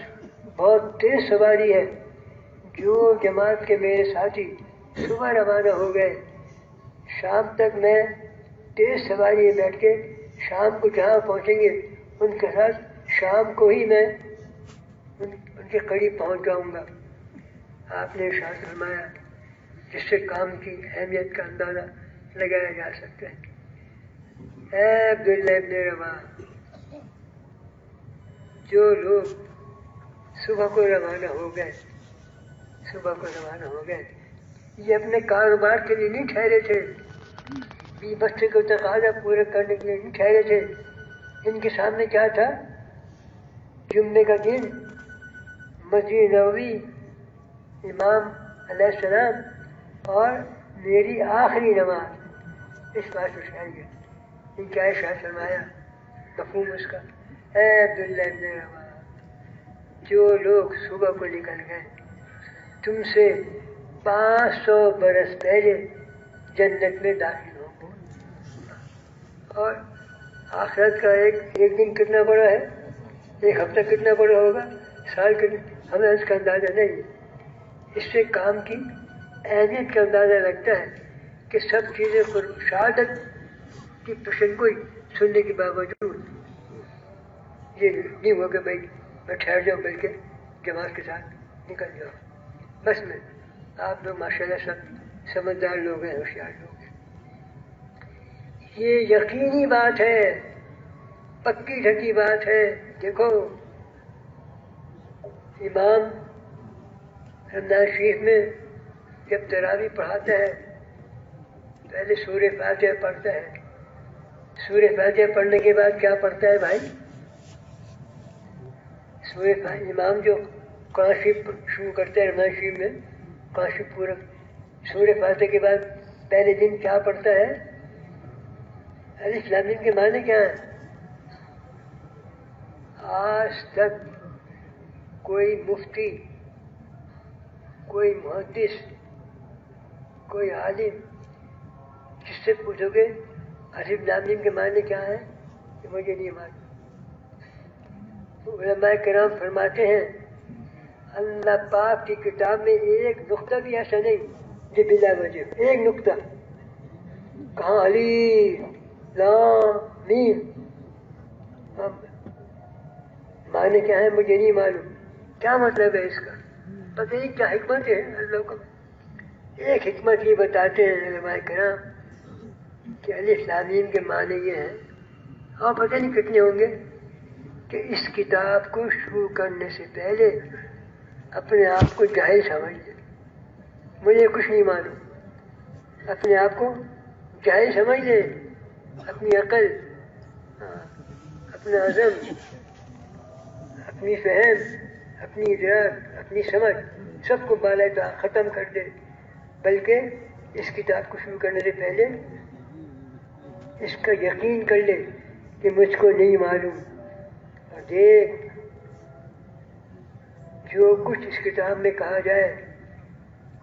بہت تیز سواری ہے، جو جماعت کے میرے ساتھی صبح روانہ ہو گئے شام تک میں تیز سواری میں بیٹھ کے شام کو جہاں پہنچیں گے ان کے ساتھ شام کو ہی میں ان کے قریب پہنچ جاؤں گا. آپ نے ارشاد فرمایا جس سے کام کی اہمیت کا اندازہ لگایا جا سکتا ہے. اے عبداللہ ابن روا، جو لوگ صبح کو روانہ ہو گئے یہ اپنے کاروبار کے لیے نہیں ٹھہرے تھے، یہ بچے کو تقاضا پورے کرنے کے لیے نہیں ٹھہرے تھے. ان کے سامنے کیا تھا؟ جمعے کا دن مسجد نبوی امام علیہ السلام اور میری آخری نماز، اس بات کو ٹھہر گیا. ان کیا ارشاد فرمایا؟ مفہوم اس کا، اے عبداللہ ابن روا، جو لوگ صبح کو نکل گئے تم سے 500 برس پہلے جنت میں داخل ہوں گے. اور آخرت کا ایک دن کتنا بڑا ہے، ایک ہفتہ کتنا بڑا ہوگا، سال کتنا، ہمیں اس کا اندازہ نہیں. اس سے کام کی اہمیت کا اندازہ لگتا ہے کہ سب چیزیں پر شہادت کی پیشنگوئی سننے کے باوجود یہ نہیں ہو کہ بھائی میں ٹھہر جاؤں، بلکہ جماعت کے ساتھ نکل جاؤ. بس میں آپ لوگ ماشاءاللہ سب سمجھدار لوگ ہیں، ہوشیار لوگ ہیں. یہ یقینی بات ہے، پکی ڈھکی بات ہے. دیکھو امام رمضان شریف میں جب تراویح پڑھاتا ہے پہلے سورہ فاتحہ پڑھتا ہے. سورہ فاتحہ پڑھنے کے بعد کیا پڑھتا ہے بھائی؟ امام جو قرآن شریف شروع کرتا ہے رمضان شریف میں، قرآن شریف پورا سورہ فاتحہ کے بعد پہلے دن کیا پڑھتا ہے؟ الف لام میم کے معنی کیا ہیں؟ آج تک کوئی مفتی، کوئی محدث، کوئی عالم جس سے پوچھو گے الف لام میم کے معنی کیا ہے کہ مجھے نہیں معلوم. علماء کرام فرماتے ہیں اللہ پاک کی کتاب میں ایک نقطہ بھی ایسا نہیں جو بلا وجہ، ایک نقطہ کہاں الف لام میم معنی کیا ہے مجھے نہیں معلوم. کیا مطلب ہے اس کا؟ پتہ نہیں کیا حکمت ہے اللہ کو. ایک حکمت یہ بتاتے ہیں علماء کرام کہ الف لام میم کے معنی یہ ہیں، اور پتہ نہیں کتنے ہوں گے، کہ اس کتاب کو شروع کرنے سے پہلے اپنے آپ کو جاہل سمجھ لے، مجھے کچھ نہیں معلوم. اپنے آپ کو جاہل سمجھ لے، اپنی عقل، اپنا عزم، اپنی فہم، اپنی ادراک، اپنی سمجھ سب کو بالائے ختم کر دے، بلکہ اس کتاب کو شروع کرنے سے پہلے اس کا یقین کر لے کہ مجھ کو نہیں معلوم. اور دیکھ جو کچھ اس کتاب میں کہا جائے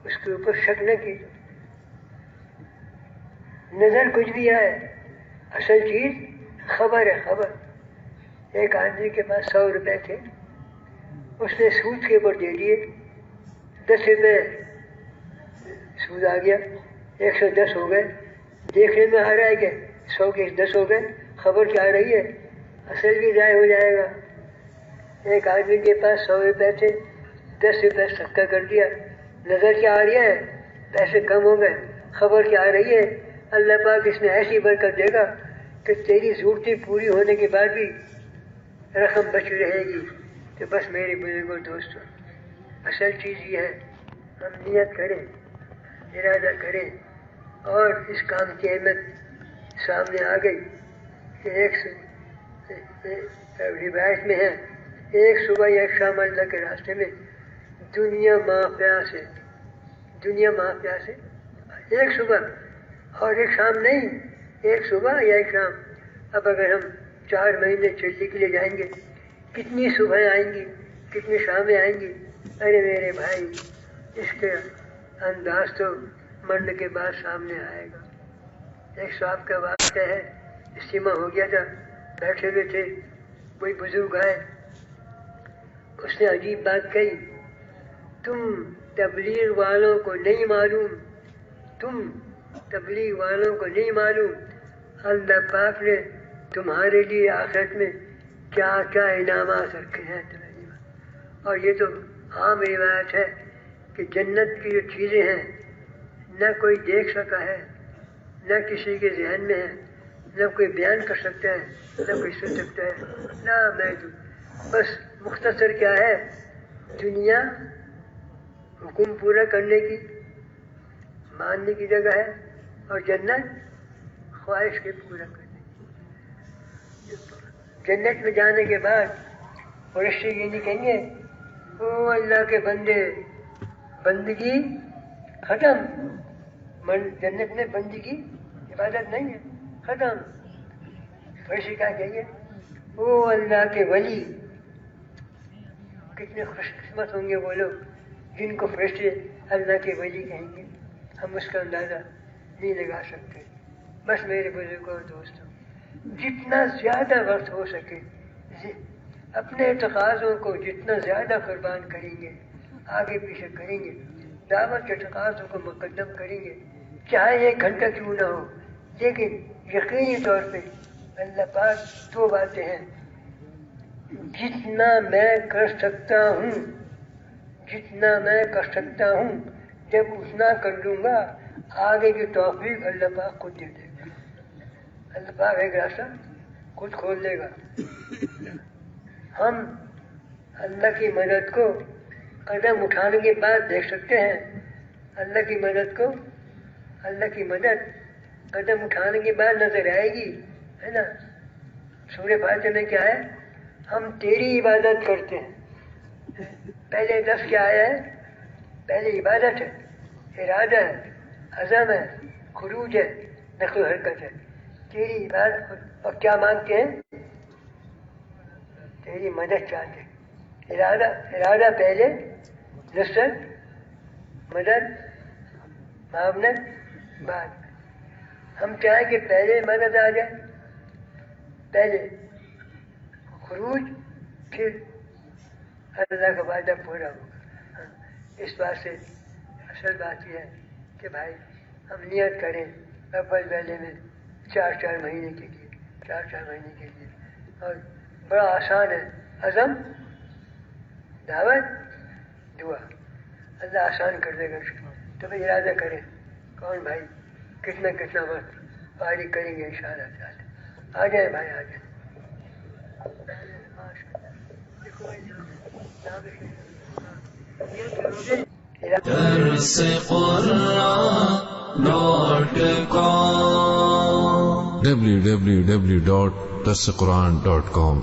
اس کے اوپر شک نہ کی، نظر کچھ بھی آئے، اصل چیز خبر ہے. خبر ایک آدمی کے پاس 100 روپے تھے، اس نے سود کے اوپر دے دیے، 10 روپے سود آ گیا، 110 ہو گئے. دیکھنے میں آ رہا ہے کہ 100 کے 10 ہو گئے، خبر کیا آ رہی ہے اصل بھی ضائع ہو جائے گا. ایک آدمی کے پاس 100 روپے تھے، 10 روپے صدقہ کر دیا، نظر کیا آ رہی ہے پیسے کم ہو گئے، خبر کیا آ رہی ہے اللہ پاک اس میں ایسی برکت دے گا کہ تیری ضرورتیں پوری ہونے کے بعد بھی رقم بچ رہے گی، تو بس میرے بزرگوں دوستوں، اصل چیز یہ ہے ہم نیت کریں، ارادہ کریں، اور اس کام کی اہمیت سامنے آ گئی کہ روایت میں ہے ایک صبح یا ایک شام اللہ کے راستے میں دنیا مافیا سے ایک صبح اور ایک شام نہیں، ایک صبح یا ایک شام. اب اگر ہم 4 مہینے چلنے کے لیے جائیں گے، کتنی صبح آئیں گی، کتنی شامیں آئیں گی. ارے میرے بھائی، اس کے انداز تو مرنے کے بعد سامنے آئے گا. ایک صاحب کا واقعہ ہے، اجتماع ہو گیا تھا، بیٹھے ہوئے تھے، کوئی بزرگ آئے، اس نے عجیب بات کہی، تم تبلیغ والوں کو نہیں معلوم اللہ پاک نے تمہارے لیے آخرت میں کیا کیا انعامات رکھے ہیں. اور یہ تو عام روایت ہے کہ جنت کی جو چیزیں ہیں نہ کوئی دیکھ سکا ہے، نہ کسی کے ذہن میں ہے، نہ کوئی بیان کر سکتا ہے، نہ کوئی سن سکتا ہے. نہ میں تو بس مختصر کیا ہے، دنیا حکم پورا کرنے کی، ماننے کی جگہ ہے، اور جنت خواہش کے پورا کرنے کی. جنت میں جانے کے بعد فرشتے یہ نہیں کہیں گے او اللہ کے بندے بندگی ختم، جنت میں بندگی عبادت نہیں ہے، ختم. فرشتے کیا کہیں گے، او اللہ کے ولی. کتنے خوش قسمت ہوں گے وہ لوگ جن کو فرشتے اللہ کے ولی کہیں گے. ہم اس کا اندازہ نہیں لگا سکتے. بس میرے بزرگوں اور دوستوں، جتنا زیادہ وقت ہو سکے اپنے تقاضوں کو جتنا زیادہ قربان کریں گے، آگے پیچھے کریں گے، دعوت کے تقاضوں کو مقدم کریں گے، چاہے 1 گھنٹہ کیوں نہ ہو. لیکن یقینی طور پہ اللہ پاک 2 باتیں ہیں، جتنا میں کر سکتا ہوں جب اتنا کر لوں گا، آگے کی توفیق اللہ پاک خود دے دے گا. اللہ پاک ایک راستہ خود کھول دے گا. ہم اللہ کی مدد کو قدم اٹھانے کے بعد دیکھ سکتے ہیں. اللہ کی مدد قدم اٹھانے کے بعد نظر آئے گی، ہے نا. سورہ فاتحہ میں کیا ہے، ہم تیری عبادت کرتے ہیں. پہلے لفظ کیا آیا ہے، پہلے عبادت ہے، ارادہ ہے، عزم ہے، خروج ہے، نقل و حرکت ہے. تیری عبادت، اور کیا مانگتے ہیں، تیری مدد چاہتے ہیں. ارادہ پہلے، نصرت، مدد، معاونت بعد. ہم چاہیں کہ پہلے مدد آ جائے، پہلے خروج، پھر اللہ کا وعدہ پورا ہوگا. اس بات سے اصل بات یہ ہے کہ بھائی ہم نیت کریں اول ویلے میں 4 مہینے کے لیے. اور بڑا آسان ہے، عزم، دعوت، دعا، اللہ آسان کر دے گا. تو پھر ارادہ کریں کون بھائی کتنا وقت پاری کریں گے انشاءاللہ تعالی. آ جائیں بھائی، آ جائیں. درس قرآن www.darsequran.com